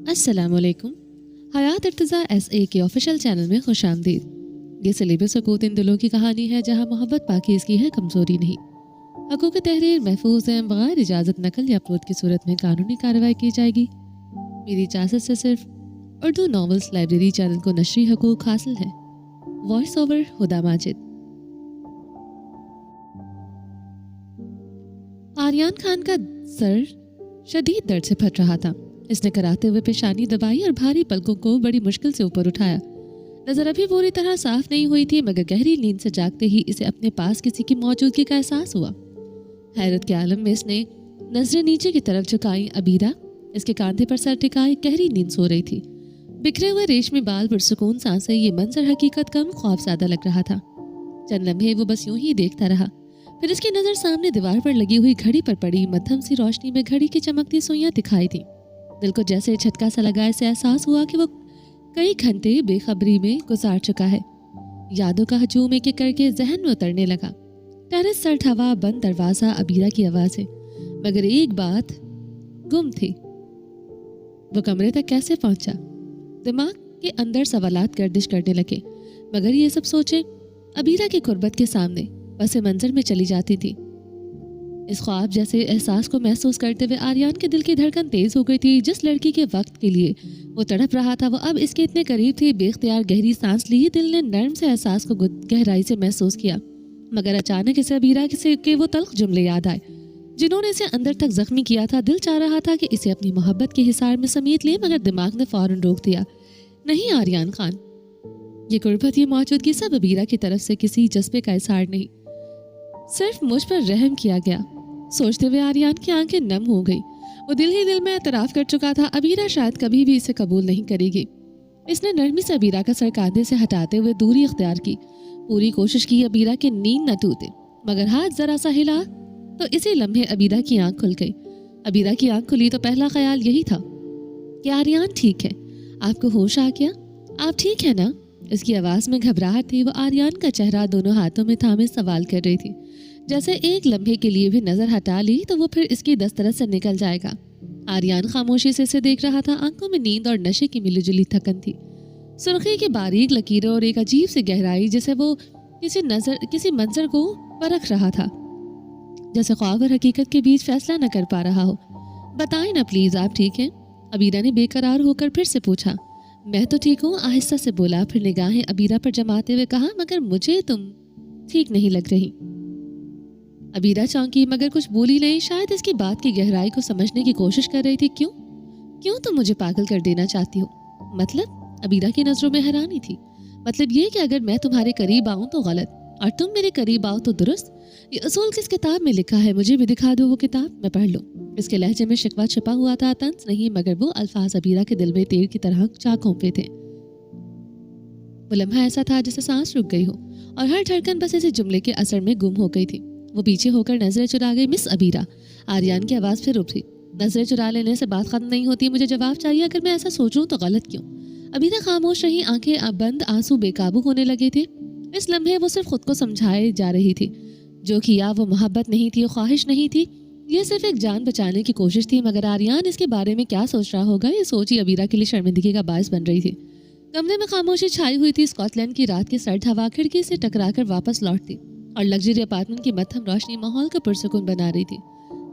अस्सलाम वालेकुम। हयात इर्तिज़ा SA के ऑफिशियल चैनल में खुश आमदीद। ये सलीब सकूत इन दिलों की कहानी है जहाँ मोहब्बत पाकीज़गी है, कमज़ोरी नहीं। हकूक़ तहरीर महफूज हैं, बग़ैर इजाज़त नकल या अपलोड की सूरत में कानूनी कार्रवाई की जाएगी। मेरी इजाज़त से सिर्फ उर्दू नॉवेल्स लाइब्रेरी चैनल को नशरी हकूक़ हासिल है। वॉइस ओवर हुदा माजिद। आर्यान खान का सर शदीद दर्द से फट रहा था। इसने कराते हुए पेशानी दबाई और भारी पलकों को बड़ी मुश्किल से ऊपर उठाया। नजर अभी पूरी तरह साफ नहीं हुई थी, मगर गहरी नींद से जागते ही इसे अपने पास किसी की मौजूदगी का एहसास हुआ। हैरत के आलम में इसने नजरें नीचे की तरफ झुकाई। अबीरा इसके कांधे पर सर टिकाए गहरी नींद सो रही थी। बिखरे हुए रेशमी बाल, पुरसुकून सांसें, ये मंजर हकीकत कम ख्वाबज़दा लग रहा था। चंद लम्हे वो बस यूं ही देखता रहा। फिर इसकी नज़र सामने दीवार पर लगी हुई घड़ी पर पड़ी। मध्यम सी रोशनी में घड़ी की चमकती सुइयां दिखाई थी। दिल को जैसे झटका सा लगा। इसे एहसास हुआ कि वो कई घंटे बेखबरी में गुजार चुका है। यादों का हजूम एक एक करके जहन में उतरने लगा। टेरेस, सर्द हवा, बंद दरवाज़ा, अबीरा की आवाज़ें। मगर एक बात गुम थी। वो कमरे तक कैसे पहुंचा? दिमाग के अंदर सवालात गर्दिश करने लगे, मगर ये सब सोचे अबीरा की कुर्बत के सामने पसे मंजर में चली जाती थी। इस ख्वाब जैसे एहसास को महसूस करते हुए आर्यान के दिल की धड़कन तेज हो गई थी। जिस लड़की के वक्त के लिए वो तड़प रहा था, वो अब इसके इतने करीब थी। बेख्तियार गहरी सांस ली। दिल ने नर्म से एहसास को गहराई से महसूस किया, मगर अचानक इसे अबीरा के वो तल्ख जुमले याद आए जिन्होंने इसे अंदर तक जख्मी किया था। दिल चाह रहा था कि इसे अपनी मोहब्बत के हिसार में समेट ले, मगर दिमाग ने फौरन रोक दिया। नहीं आर्यान खान, ये कुर्बत, ये मौजूदगी सब अबीरा की तरफ से किसी जज्बे का इजहार नहीं, सिर्फ मुझ पर रहम किया गया। सोचते हुए आर्यान की आंखें नम हो गई। वो दिल ही दिल में एतराफ़ कर चुका था, अबीरा शायद कभी भी इसे कबूल नहीं करेगी। इसने नरमी से अबीरा का सर कांधे से हटाते हुए दूरी इख्तियार की। पूरी कोशिश की अबीरा की नींद न टूटे, मगर हाथ जरा सा हिला तो इसी लम्हे अबीरा की आंख खुल गई। अबीरा की आंख खुली तो पहला ख्याल यही था कि आर्यान ठीक है, आपको होश आ गया, आप ठीक है ना? इसकी आवाज़ में घबराहट थी। वो आर्यान का चेहरा दोनों हाथों में थामे सवाल कर रही थी, जैसे एक लम्हे के लिए भी नजर हटा ली तो वो फिर इसकी दस्तरस से निकल जाएगा। आर्यान खामोशी से इसे देख रहा था। आंखों में नींद और नशे की मिलीजुली थकन थी। सुर्खी की बारीक लकीरें और एक अजीब सी गहराई, जैसे वो किसी मंजर को परख रहा था, जैसे ख्वाब और हकीकत के बीच फैसला न कर पा रहा हो। बताएं ना प्लीज, आप ठीक हैं? अबीरा ने बेकरार होकर फिर से पूछा। मैं तो ठीक हूँ, आहिस्ता से बोला। फिर निगाहें अबीरा पर जमाते हुए कहा, मगर मुझे तुम ठीक नहीं लग रही। अबीरा चौंकी, मगर कुछ बोली नहीं। शायद इसकी बात की गहराई को समझने की कोशिश कर रही थी। क्यों तुम मुझे पागल कर देना चाहती हो? मतलब? अबीरा की नजरों में हैरानी थी। मतलब ये कि अगर मैं तुम्हारे करीब आऊं तो गलत और तुम मेरे करीब आओ तो दुरुस्त। ये असूल किस किताब में लिखा है? मुझे भी दिखा दो वो किताब, मैं पढ़ लूं। इसके लहजे में शिकवा छिपा हुआ था, तंज नहीं, मगर वो अल्फाज अबीरा के दिल में तीर की तरह जा घोंपे थे। वो लम्हा ऐसा था जैसे सांस रुक गई हो और हर धड़कन बस इसी जुमले के असर में गुम हो गई थी। वो पीछे होकर नजरें चुरा गई। मिस अबीरा, आर्यान की आवाज़ फिर उठी। नजरें चुरा लेने से बात खत्म नहीं होती, मुझे जवाब चाहिए। अगर मैं ऐसा सोचूं तो गलत क्यों? अबीरा खामोश रही, आंखें बंद, आंसू बेकाबू होने लगे थे। इस लम्हे वो सिर्फ खुद को समझाए जा रही थी। जो किया वो मोहब्बत नहीं थी, ख्वाहिश नहीं थी, ये सिर्फ एक जान बचाने की कोशिश थी। मगर आर्यान इसके बारे में क्या सोच रहा होगा, ये सोच ही अबीरा के लिए शर्मिंदगी का बायस बन रही थी। कमरे में खामोशी छाई हुई थी। स्कॉटलैंड की रात की सर्द हवा खिड़की से टकराकर वापस लौटती और लग्जरी अपार्टमेंट की मध्यम रोशनी माहौल को पुरसुकून बना रही थी।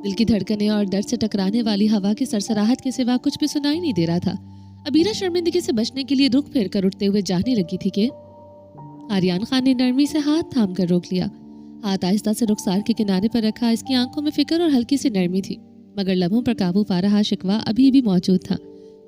दिल की धड़कनें और दर्द से टकराने वाली हवा की सरसराहट के सिवा कुछ भी सुनाई नहीं दे रहा था। अबीरा शर्मिंदगी से बचने के लिए रुख फेर कर उठते हुए जाने लगी थी कि आर्यान खान ने नरमी से हाथ थाम कर रोक लिया। हाथ आहिस्ता से रुखसार के किनारे पर रखा। इसकी आंखों में फिक्र और हल्की सी नरमी थी, मगर लम्हों पर काबू पा रहा शिकवा अभी भी मौजूद था।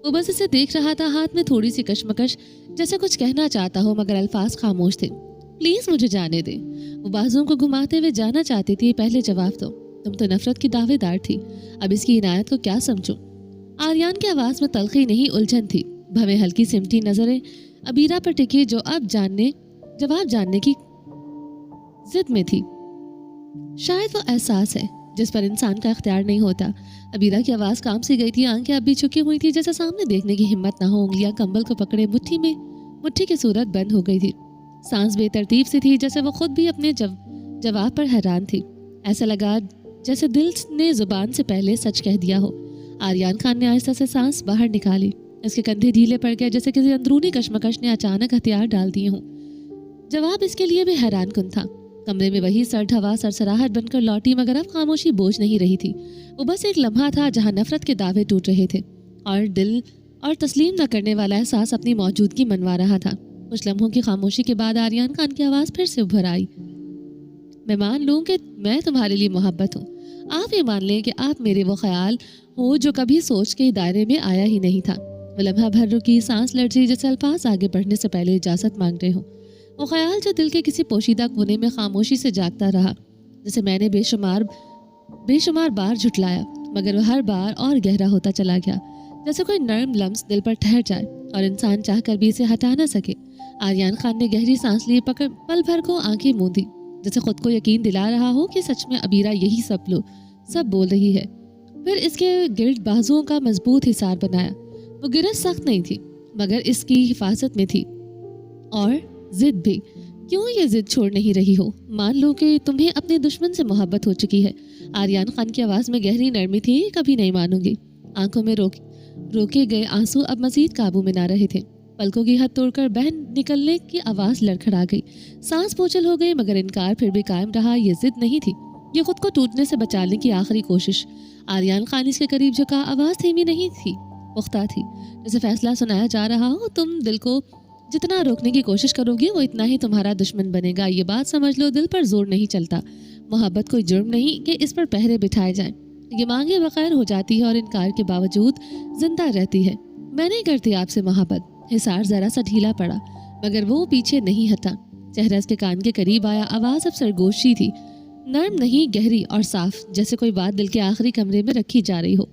वो बस इसे देख रहा था, हाथ में थोड़ी सी कशमकश, जैसे कुछ कहना चाहता हो, मगर अल्फाज खामोश थे। प्लीज मुझे जाने दे, वो बाजुओं को घुमाते हुए जाना चाहती थी। पहले जवाब दो, तुम तो नफरत की दावेदार थी, अब इसकी इनायत को क्या समझूं? आर्यान की आवाज में तलखी नहीं, उलझन थी। भवें हल्की सिमटी नजरें अबीरा पर टिकी, जो अब जवाब जानने की जिद में थी। शायद वो एहसास है जिस पर इंसान का इख्तियार नहीं होता। अबीरा की आवाज काम सी गई थी। आंखें अब भी झुकी हुई थी, जैसे सामने देखने की हिम्मत ना हो। उंगलियां कंबल को पकड़े मुट्ठी की सूरत बंद हो गई थी। सांस बेतरतीब सी थी, जैसे वो खुद भी अपने जवाब पर हैरान थी। ऐसा लगा जैसे दिल ने जुबान से पहले सच कह दिया हो। आर्यन खान ने आहिस्ता से सांस बाहर निकाली। इसके कंधे ढीले पड़ गए, जैसे किसी अंदरूनी कशमकश ने अचानक हथियार डाल दिए हों। जवाब इसके लिए भी हैरान कुन था। कमरे में वही सर्द हवा सरसराहट बनकर लौटी, मगर अब खामोशी बोझ नहीं रही थी। वो बस एक लम्हा था जहाँ नफरत के दावे टूट रहे थे और दिल और तस्लीम न करने वाला एहसास अपनी मौजूदगी मनवा रहा था। कुछ लम्हों की खामोशी के बाद आर्यन खान की आवाज़ फिर से उभर आई। मैं मान लूँ कि मैं तुम्हारे लिए मोहब्बत हूँ। आप ये मान लें कि आप मेरे वो ख्याल हो जो कभी सोच के दायरे में आया ही नहीं था। वो लम्हा भर रुकी, सांस लड़जी, जैसे अल्फाज आगे बढ़ने से पहले इजाज़त मांग रहे हो। वो ख्याल जो दिल के किसी पोशीदा कोने में खामोशी से जागता रहा, जिसे मैंने बेशुमार बार झुटलाया, मगर वो हर बार और गहरा होता चला गया, जैसे कोई नर्म लम्स दिल पर ठहर जाए और इंसान चाहकर भी इसे हटा न सके। आर्यन खान ने गहरी सांस ली, पल भर को आंखें मूंदी, जैसे खुद को यकीन दिला रहा हो कि सच में अबीरा यही सब बोल रही है। फिर इसके गिर्द बाजुओं का मजबूत हिसार बनाया। वो गिरफ्त सख्त नहीं थी, मगर इसकी हिफाजत में थी। और जिद भी। क्यों ये जिद छोड़ नहीं रही हो? मान लो कि तुम्हें अपने दुश्मन से मोहब्बत हो चुकी है। आर्यन खान की आवाज़ में गहरी नरमी थी। कभी नहीं मानूंगी। आंखों में रोके गए आंसू अब मजीद काबू में ना रहे थे। पलकों की हद तोड़कर बहन निकलने की आवाज़ लड़खड़ा गई। सांस बोझल हो गई, मगर इनकार फिर भी कायम रहा। ये जिद नहीं थी, ये खुद को टूटने से बचाने की आखिरी कोशिश। आर्यन खान इसके करीब झुका, आवाज़ धीमी नहीं थी, पुख्ता थी, जैसे फैसला सुनाया जा रहा हो। तुम दिल को जितना रोकने की कोशिश करोगे वो इतना ही तुम्हारा दुश्मन बनेगा। ये बात समझ लो, दिल पर जोर नहीं चलता। मोहब्बत कोई जुर्म नहीं कि इस पर पहरे बिठाए जाएं। ये मांगे बगैर हो जाती है और इनकार के बावजूद जिंदा रहती है। मैं नहीं करती आपसे मोहब्बत। हिसार जरा सा ढीला पड़ा, मगर वो पीछे नहीं हटा। चेहरा इसके कान के करीब आया। आवाज़ अब सरगोशी थी, नर्म नहीं, गहरी और साफ, जैसे कोई बात दिल के आखिरी कमरे में रखी जा रही हो।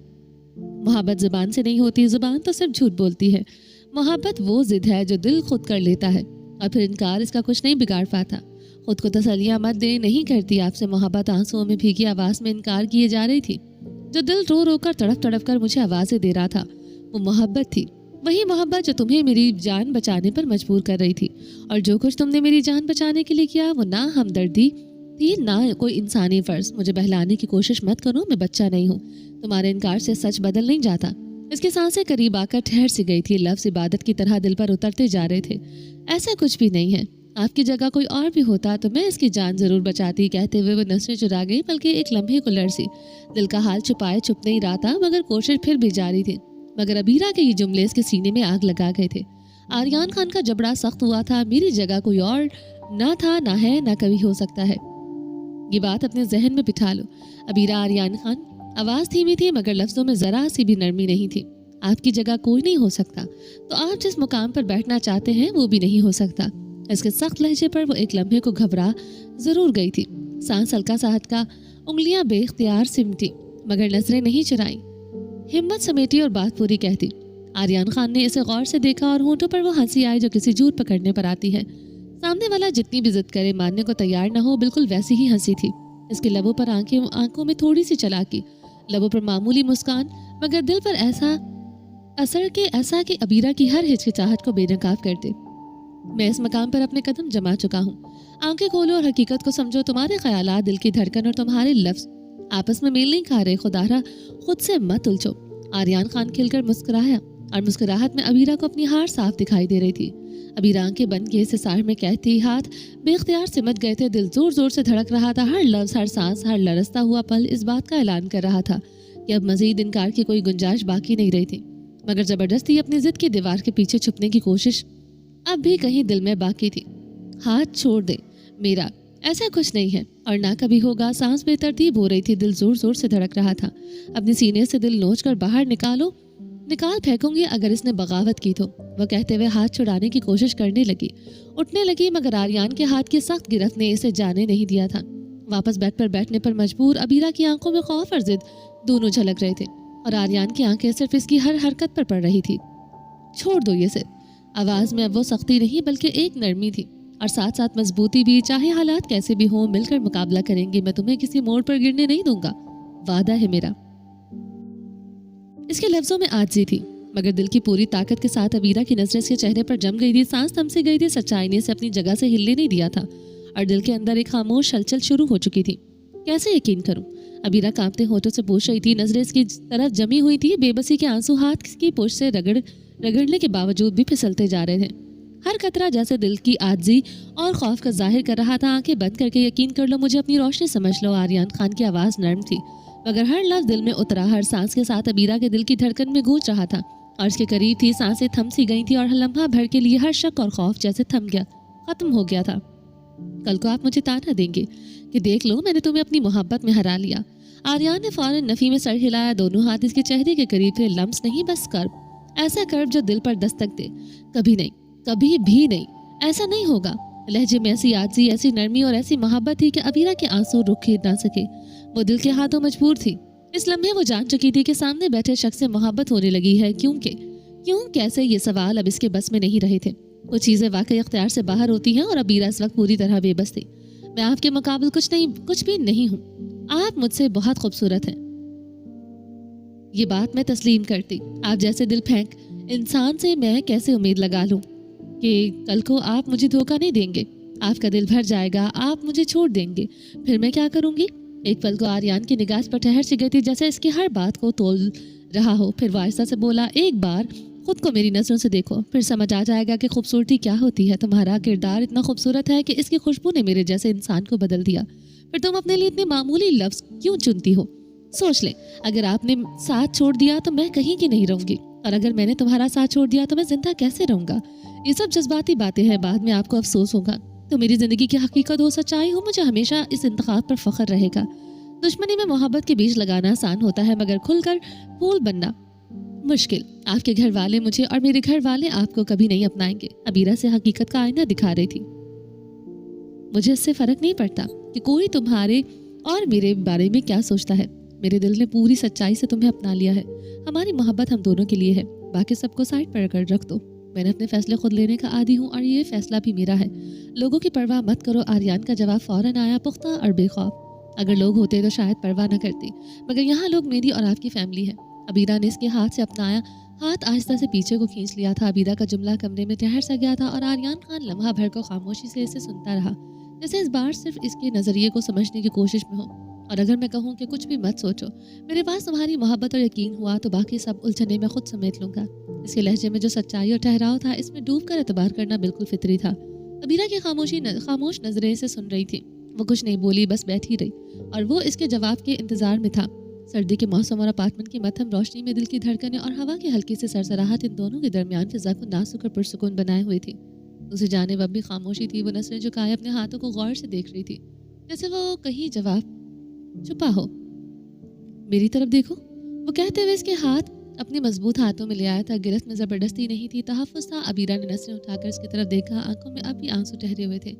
मोहब्बत जुबान से नहीं होती, जुबान तो सिर्फ झूठ बोलती है। मोहब्बत वो जिद है जो दिल खुद कर लेता है और फिर इनकार इसका कुछ नहीं बिगाड़ पाता। खुद को तसल्लियाँ मत दे, नहीं करती आपसे मोहब्बत। आंसुओं में भीगी आवाज़ में इनकार किए जा रही थी। जो दिल रो रो कर तड़प कर मुझे आवाज़ें दे रहा था, वो मोहब्बत थी। वही मोहब्बत जो तुम्हें मेरी जान बचाने पर मजबूर कर रही थी। और जो कुछ तुमने मेरी जान बचाने के लिए किया वो ना हमदर्दी थी, ना कोई इंसानी फ़र्ज। मुझे बहलाने की कोशिश मत करो, मैं बच्चा नहीं हूँ। तुम्हारे इनकार से सच बदल नहीं जाता। इसकी सांसें करीब आकर ठहर सी गई थी। लफ्ज़ इबादत की तरह दिल पर उतरते जा रहे थे। ऐसा कुछ भी नहीं है। आपकी जगह कोई और भी होता तो मैं इसकी जान ज़रूर बचाती। कहते हुए वो नसें चुरा गई, बल्कि एक लम्हे को लड़सी। दिल का हाल छुपाए चुप नहीं रहा था, मगर कोशिश फिर भी जारी थी। मगर अबीरा के ये जुमले इसके सीने में आग लगा गए थे। आर्यन खान का जबड़ा सख्त हुआ था। मेरी जगह कोई और ना था, ना है, ना कभी हो सकता है। ये बात अपने जहन में बिठा लो। अबीरा आर्यन खान। आवाज़ धीमी थी, मगर लफ्ज़ों में ज़रा सी भी नरमी नहीं थी। आपकी जगह कोई नहीं हो सकता, तो आप जिस मुकाम पर बैठना चाहते हैं वो भी नहीं हो सकता। इसके सख्त लहजे पर वो एक लम्हे को घबरा ज़रूर गई थी। सांस हल्का सा हटका, उंगलियां बेख्तियार सिमटी, मगर नजरें नहीं चुराई। हिम्मत समेटी और बात पूरी कहती। आर्यन खान ने इसे गौर से देखा और होंठों पर वो हंसी आई जो किसी झूठ पकड़ने पर आती है। सामने वाला जितनी भी जिद करे, मानने को तैयार न हो, बिल्कुल वैसी ही हंसी थी। इसके लबों पर आंखों में थोड़ी सी चालाकी, लबों पर मामूली मुस्कान, मगर दिल पर ऐसा कि अबीरा की हर हिचकिचाहट को बेनकाब कर दे। मैं इस मकाम पर अपने कदम जमा चुका हूँ। आंखें खोलो और हकीकत को समझो। तुम्हारे ख्यालात, दिल की धड़कन और तुम्हारे लफ्ज़ आपस में मेल नहीं खा रहे। खुदारा खुद से मत उलझो। आर्यन खान खिलकर मुस्कुराया और मुस्कुराहट में अबीरा को अपनी हार साफ दिखाई दे रही थी। अबीरा आंखें बंद किए सिसार में कहती, हाथ बेख्तियार सिमट गए थे। दिल जोर जोर से धड़क रहा था। हर लफ्ज़, हर सांस, हर लरसता हुआ पल इस बात का ऐलान कर रहा था कि अब मजीद इनकार की कोई गुंजाइश बाकी नहीं रही थी। मगर ज़बरदस्ती अपनी जिद की दीवार के पीछे छुपने की कोशिश अब भी कहीं दिल में बाकी थी। हाथ छोड़ दे मेरा, ऐसा कुछ नहीं है और ना कभी होगा। सांस बेतरतीब हो रही थी, दिल जोर जोर से धड़क रहा था। अपने सीने से दिल नोच कर बाहर निकाल फेंकूंगी अगर इसने बगावत की तो, वह कहते हुए हाथ छुड़ाने की कोशिश करने लगी, उठने लगी, मगर आर्यन के हाथ की सख्त गिरफ्त ने इसे जाने नहीं दिया था। वापस बेड पर बैठने पर मजबूर अबीरा की आंखों में खौफ और जिद दोनों झलक रहे थे और आर्यन की आंखें सिर्फ इसकी हर हरकत पर पड़ रही थी। छोड़ दो ये सिर्फ। आवाज़ में अब वो सख्ती नहीं बल्कि एक नरमी थी और साथ साथ मजबूती भी। चाहे हालात कैसे भी हों, मिलकर मुकाबला करेंगे। मैं तुम्हें किसी मोड़ पर गिरने नहीं दूंगा, वादा है मेरा। इसके लफ्जों में आजिज़ी थी, मगर दिल की पूरी ताकत के साथ अबीरा की नजरें इसके चेहरे पर जम गई थी। सांस थम से गई थी। सच्चाई ने इसे अपनी जगह से हिलने नहीं दिया था और दिल के अंदर एक खामोश हलचल शुरू हो चुकी थी। कैसे यकीन करूं? अबीरा कांपते होठों से पूछ रही थी, नजरें इसकी तरफ जमी हुई थी। बेबसी के आंसू हाथ की पुश से रगड़ने के बावजूद भी फिसलते जा रहे थे। हर कतरा जैसे दिल की आजिज़ी और खौफ का जाहिर कर रहा था। आंखें बंद करके यकीन कर लो, मुझे अपनी रोशनी समझ लो। आर्यन खान की आवाज़ नरम थी मगर हर लफ्ज़ दिल में उतरा। हर सांस के साथ अबीरा के दिल की धड़कन में गूंज रहा था और इसके करीब थी। सांसें थम सी गई थी और लम्हा भर के लिए हर शक और खौफ जैसे थम गया, खत्म हो गया था। कल को आप मुझे ताना देंगे कि देख लो मैंने तुम्हें अपनी मोहब्बत में हरा लिया। आर्यन ने फौरन नफी में सर हिलाया। दोनों हाथ इसके चेहरे के करीब थे। लम्स नहीं, बस कर्ब, ऐसा कर्ब जो दिल पर दस्तक दे। कभी नहीं, कभी भी नहीं, ऐसा नहीं होगा। लहजे में ऐसी आजी, ऐसी नरमी और ऐसी मोहब्बत थी कि अबीरा के आंसू रुक ना सके। वो दिल के हाथों मजबूर थी। इस लम्हे वो जान चुकी थी कि सामने बैठे शख्स से मोहब्बत होने लगी है। क्यों, कैसे, ये सवाल अब इसके बस में नहीं रहे थे। वो चीज़ें वाकई अख्तियार से बाहर होती हैं और अबीरा इस वक्त पूरी तरह बेबस थी। मैं आपके मुकाबले कुछ भी नहीं हूँ। आप मुझसे बहुत खूबसूरत हैं, ये बात मैं तस्लीम करती। आप जैसे दिल फेंक इंसान से मैं कैसे उम्मीद लगा लूँ कि कल को आप मुझे धोखा नहीं देंगे। आपका दिल भर जाएगा, आप मुझे छोड़ देंगे, फिर मैं क्या करूँगी। एक पल को आर्यन की निगाह पर ठहर सी गई थी, जैसे इसकी हर बात को तोल रहा हो। फिर वो आहिस्ता से बोला, एक बार खुद को मेरी नज़रों से देखो, फिर समझ आ जाएगा कि खूबसूरती क्या होती है। तुम्हारा किरदार इतना खूबसूरत है कि इसकी खुशबू ने मेरे जैसे इंसान को बदल दिया। फिर तुम अपने लिए इतने मामूली लफ्ज़ क्यों चुनती हो। सोच ले, अगर आपने साथ छोड़ दिया तो मैं कहीं की नहीं रहूँगी, और अगर मैंने तुम्हारा साथ छोड़ दिया तो मैं जिंदा कैसे रहूँगा। ये सब जज्बाती बातें हैं, बाद में आपको अफसोस होगा। तो मेरी ज़िंदगी की हकीकत हो, सच्चाई हो, मुझे हमेशा इस इंतखाब पर फ़ख्र रहेगा। दुश्मनी में मोहब्बत के बीज लगाना आसान होता है, मगर खुलकर फूल बनना मुश्किल। आपके घर वाले मुझे और मेरे घर वाले आपको कभी नहीं अपनाएंगे। अबीरा से हकीकत का आईना दिखा रही थी। मुझे इससे फ़र्क नहीं पड़ता कि कोई तुम्हारे और मेरे बारे में क्या सोचता है। मेरे दिल ने पूरी सच्चाई से तुम्हें अपना लिया है। हमारी मोहब्बत हम दोनों के लिए है, बाकी सबको साइड पर कर रख दो। मैंने अपने फैसले खुद लेने का आदी हूँ और ये फैसला भी मेरा है। लोगों की परवाह मत करो। आर्यन का जवाब फौरन आया, पुख्ता और बेखौफ। अगर लोग होते तो शायद परवाह न करती, मगर यहाँ लोग मेरी और आपकी फैमिली है। अबीरा ने इसके हाथ से अपनाया हाथ आहिस्ता से पीछे को खींच लिया था। अबीरा का जुमला कमरे में ठहर सा गया था और आर्यन खान लम्हा भर को खामोशी से इसे सुनता रहा, जैसे इस बार सिर्फ इसके नज़रिए को समझने की कोशिश में हो। और अगर मैं कहूँ कि कुछ भी मत सोचो, मेरे पास तुम्हारी मोहब्बत और यकीन हुआ तो बाकी सब उलझने मैं खुद समेट लूँगा। इसके लहजे में जो सच्चाई और ठहराव था, इसमें डूब कर एतबार करना बिल्कुल फितरी था। अबीरा की खामोश नजरें से सुन रही थी। वो कुछ नहीं बोली, बस बैठी रही और वो इसके जवाब के इंतजार में था। सर्दी के मौसम और अपार्टमेंट की मध्यम रोशनी में दिल की धड़कनें और हवा की हल्की से सरसराहट इन दोनों के दरमियान फिजा को नाजुक और पुरसुकून बनाए हुई थी। दूसरी जानिब अब भी खामोशी थी। वो नसरें झुकाए अपने हाथों को गौर से देख रही थी, जैसे वो कहीं जवाब छुपा हो। मेरी तरफ देखो, वो कहते हुए इसके हाथ अपने मजबूत हाथों में ले आया था। गिरफ्त में जबरदस्ती नहीं थी, तहफ़्फ़ुज़ था। अबीरा ने नसरें उठाकर इसकी तरफ देखा। आंखों में अब भी आंसू ठहरे हुए थे।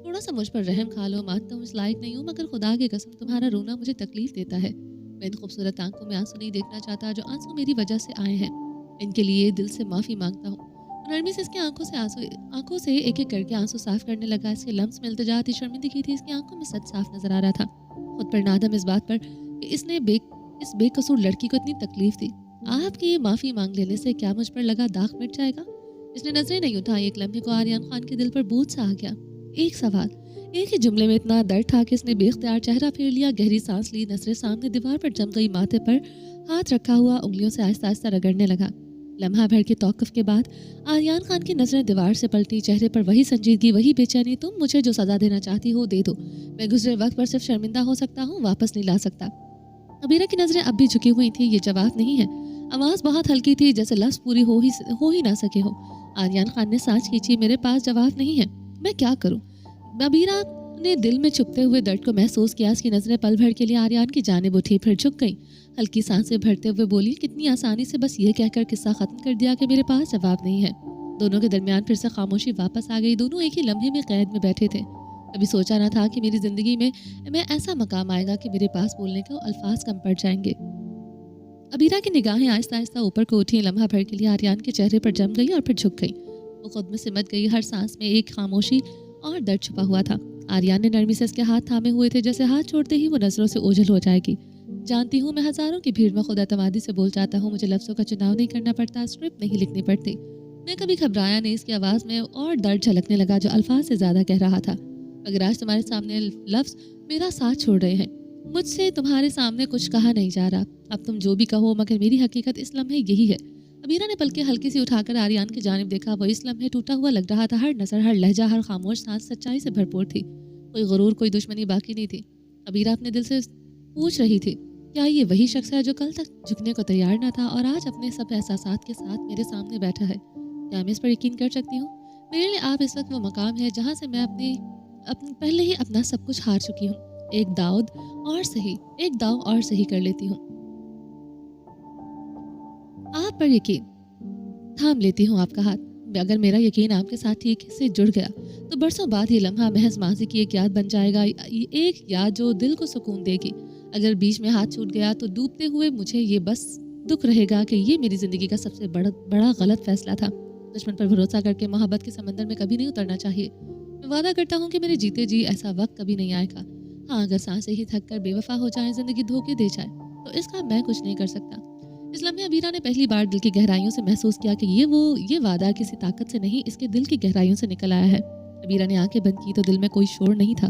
थोड़ा सा मुझ पर रहम खा लो। मानता हूँ इस लायक नहीं हूँ, मगर खुदा की कसम तुम्हारा रोना मुझे तकलीफ देता है। मैं इन खूबसूरत आंखों में आंसू नहीं देखना चाहता जो आंसू मेरी वजह से आए हैं। इनके लिए दिल से माफ़ी मांगता हूँ। नरमी से इसकी आंखों से एक एक करके आंसू साफ करने लगा। इसके लम्स में इल्तिजा थी, शर्मिंदगी थी। इसकी आंखों में सच साफ नजर आ रहा था। खुद पर नादम इस बात पर कि इसने इस बेकसूर लड़की को इतनी तकलीफ दी। आपकी ये माफ़ी मांग लेने से क्या मुझ पर लगा दाग मिट जाएगा। इसने नजरें नहीं उठाई। एक लम्हे को आर्यन खान के दिल पर बोझ सा आ गया। एक सवाल, एक ही जुमले में इतना दर्द था कि इसने बेख्तियार चेहरा फेर लिया, गहरी सांस ली। नजरें सामने दीवार पर जम गई। माथे पर हाथ रखा हुआ उंगलियों से आहिस्ता आहिस्ता रगड़ने लगा। लम्हा भर के तौक़ुफ़ के बाद आर्यन खान की नजरें दीवार से पलटी। चेहरे पर वही संजीदगी, वही बेचैनी। तुम मुझे जो सज़ा देना चाहती हो दे दो। मैं गुजरे वक्त पर सिर्फ शर्मिंदा हो सकता हूँ, वापस नहीं ला सकता। अबीरा की नजरें अब भी झुकी हुई थी। ये जवाब नहीं है। आवाज़ बहुत हल्की थी, जैसे लफ्ज़ पूरी हो ही ना सके हो। आर्यन खान ने सांस खींची। मेरे पास जवाब नहीं है, मैं क्या करूँ। अबीरा ने दिल में छुपते हुए दर्द को महसूस किया। इसकी नजरें पल भर के लिए आर्यन की जानिब उठी, फिर झुक गई। हल्की सांसें भरते हुए बोली, कितनी आसानी से बस ये कहकर किस्सा खत्म कर दिया कि मेरे पास जवाब नहीं है। दोनों के दरमियान फिर से खामोशी वापस आ गई। दोनों एक ही लम्हे में कैद में बैठे थे। कभी सोचा ना था कि मेरी जिंदगी में ऐसा मकाम आएगा कि मेरे पास बोलने को अल्फाज कम पड़ जाएंगे। अबीरा की निगाहें आहिस्ता आहिस्ता ऊपर को उठी। लम्हा भर के लिए आर्यन के चेहरे पर जम गई और फिर झुक गई। वो खुद में सिमट गई। हर सांस में एक खामोशी और दर्द छुपा हुआ था। आर्यन ने नरमी से इसके हाथ थामे हुए थे, जैसे हाथ छोड़ते ही वो नजरों से ओझल हो जाएगी। जानती हूँ, मैं हजारों की भीड़ में खुद एतमादी से बोल जाता हूँ। मुझे लफ्ज़ों का चुनाव नहीं करना पड़ता, स्क्रिप्ट नहीं लिखनी पड़ती। मैं कभी घबराया नहीं। इसकी आवाज़ में और दर्द झलकने लगा जो अल्फाज से ज़्यादा कह रहा था। अगर आज तुम्हारे सामने लफ्ज़ मेरा साथ छोड़ रहे हैं, مجھ سے تمہارے سامنے کچھ کہا نہیں جا رہا، اب تم جو بھی کہو، مگر میری حقیقت اس لمحے یہی ہے۔ ابیرہ نے پلکیں ہلکی سی اٹھا کر آریان کی جانب دیکھا۔ وہ اس لمحے ٹوٹا ہوا لگ رہا تھا، ہر نظر، ہر لہجہ، ہر خاموش سانس سچائی سے بھرپور تھی۔ کوئی غرور، کوئی دشمنی باقی نہیں تھی۔ ابیرہ اپنے دل سے پوچھ رہی تھی، کیا یہ وہی شخص ہے جو کل تک جھکنے کو تیار نہ تھا اور آج اپنے سب احساسات کے ساتھ میرے سامنے بیٹھا ہے؟ کیا میں اس پر یقین کر سکتی ہوں؟ میرے لیے آپ اس وقت وہ مقام ہے جہاں سے میں پہلے ہی اپنا سب کچھ ہار چکی ہوں۔ ایک داؤ اور صحیح کر لیتی ہوں۔ آپ پر یقین، تھام لیتی ہوں آپ کا ہاتھ۔ اگر میرا یقین آپ کے ساتھ ٹھیک سے جڑ گیا تو برسوں بعد یہ لمحہ محض ماضی کی ایک یاد بن جائے گا، ایک یاد جو دل کو سکون دے گی۔ اگر بیچ میں ہاتھ چھوٹ گیا تو ڈوبتے ہوئے مجھے یہ بس دکھ رہے گا کہ یہ میری زندگی کا سب سے بڑا غلط فیصلہ تھا۔ دشمن پر بھروسہ کر کے محبت کے سمندر میں کبھی نہیں اترنا چاہیے۔ میں وعدہ کرتا ہوں کہ میرے جیتے جی ایسا وقت کبھی نہیں آئے گا۔ ہاں، اگر سانسیں ہی تھک کر بے وفا ہو جائیں، زندگی دھوکے دے جائے، تو اس کا میں کچھ نہیں کر سکتا۔ اس لمحے ابیرہ نے پہلی بار دل کی گہرائیوں سے محسوس کیا کہ یہ وعدہ کسی طاقت سے نہیں، اس کے دل کی گہرائیوں سے نکل آیا ہے۔ ابیرہ نے آنکھیں بند کی تو دل میں کوئی شور نہیں تھا،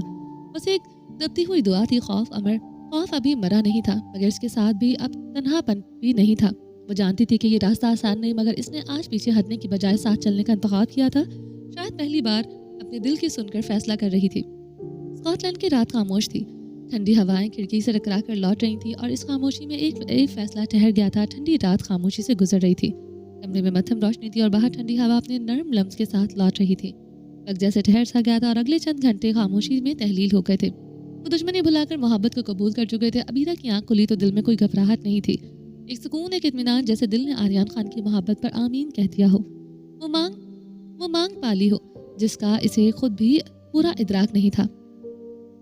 بس ایک دبتی ہوئی دعا تھی۔ خوف ابھی مرا نہیں تھا، مگر اس کے ساتھ بھی اب تنہا پن بھی نہیں تھا۔ وہ جانتی تھی کہ یہ راستہ آسان نہیں، مگر اس نے آج پیچھے ہٹنے کی بجائے ساتھ چلنے کا انتخاب کیا تھا۔ شاید پہلی بار اپنے دل کی سن کر فیصلہ کر رہی تھی۔ اسکاٹ لینڈ کی رات خاموش تھی، ٹھنڈی ہوائیں کھڑکی سے ٹکرا کر لوٹ رہی تھیں اور اس خاموشی میں ایک فیصلہ ٹھہر گیا تھا۔ ٹھنڈی رات خاموشی سے گزر رہی تھی، کمرے میں مدھم روشنی تھی اور باہر ٹھنڈی ہوا اپنے نرم لمس کے ساتھ لوٹ رہی تھی۔ وقت جیسے ٹھہر سا گیا تھا اور اگلے چند گھنٹے خاموشی میں تحلیل ہو گئے تھے۔ وہ دشمنی بھلا کر محبت کو قبول کر چکے تھے۔ ابیرہ کی آنکھ کھلی تو دل میں کوئی گھبراہٹ نہیں تھی، ایک سکون، ایک اطمینان، جیسے دل نے آریان خان کی محبت پر آمین کہہ دیا ہو۔ وہ مانگ پالی ہو جس کا اسے خود بھی پورا ادراک نہیں تھا۔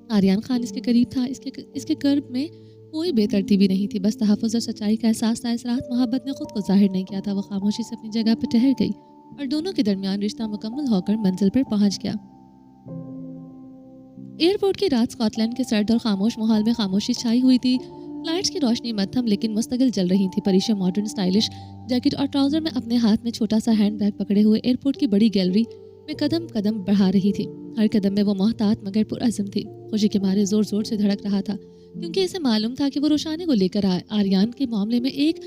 آریان خان اس کے قریب تھا، اس کے قرب میں کوئی بے ترتیبی نہیں تھی، بس تحفظ اور سچائی کا احساس تھا۔ اس رات محبت نے خود کو ظاہر نہیں کیا تھا، وہ خاموشی سے اپنی جگہ پر ٹھہر گئی اور دونوں کے درمیان رشتہ مکمل ہو کر منزل پر پہنچ گیا۔ ایئرپورٹ کی رات اسکاٹ لینڈ کے سرد اور خاموش ماحول میں خاموشی چھائی ہوئی تھی۔ فلائٹس کی روشنی مدھم لیکن مستقل جل رہی تھی۔ پریشا ماڈرن اسٹائلش جیکٹ اور ٹراؤزر میں اپنے ہاتھ میں چھوٹا سا ہینڈ بیگ پکڑے ہوئے ایئرپورٹ کی بڑی گیلری میں قدم بڑھا رہی تھی۔ ہر قدم میں وہ محتاط مگر پرعزم تھی، خوشی کے مارے زور زور سے دھڑک رہا تھا، کیونکہ اسے معلوم تھا کہ وہ روشانی کو لے کر آریان کے معاملے میں ایک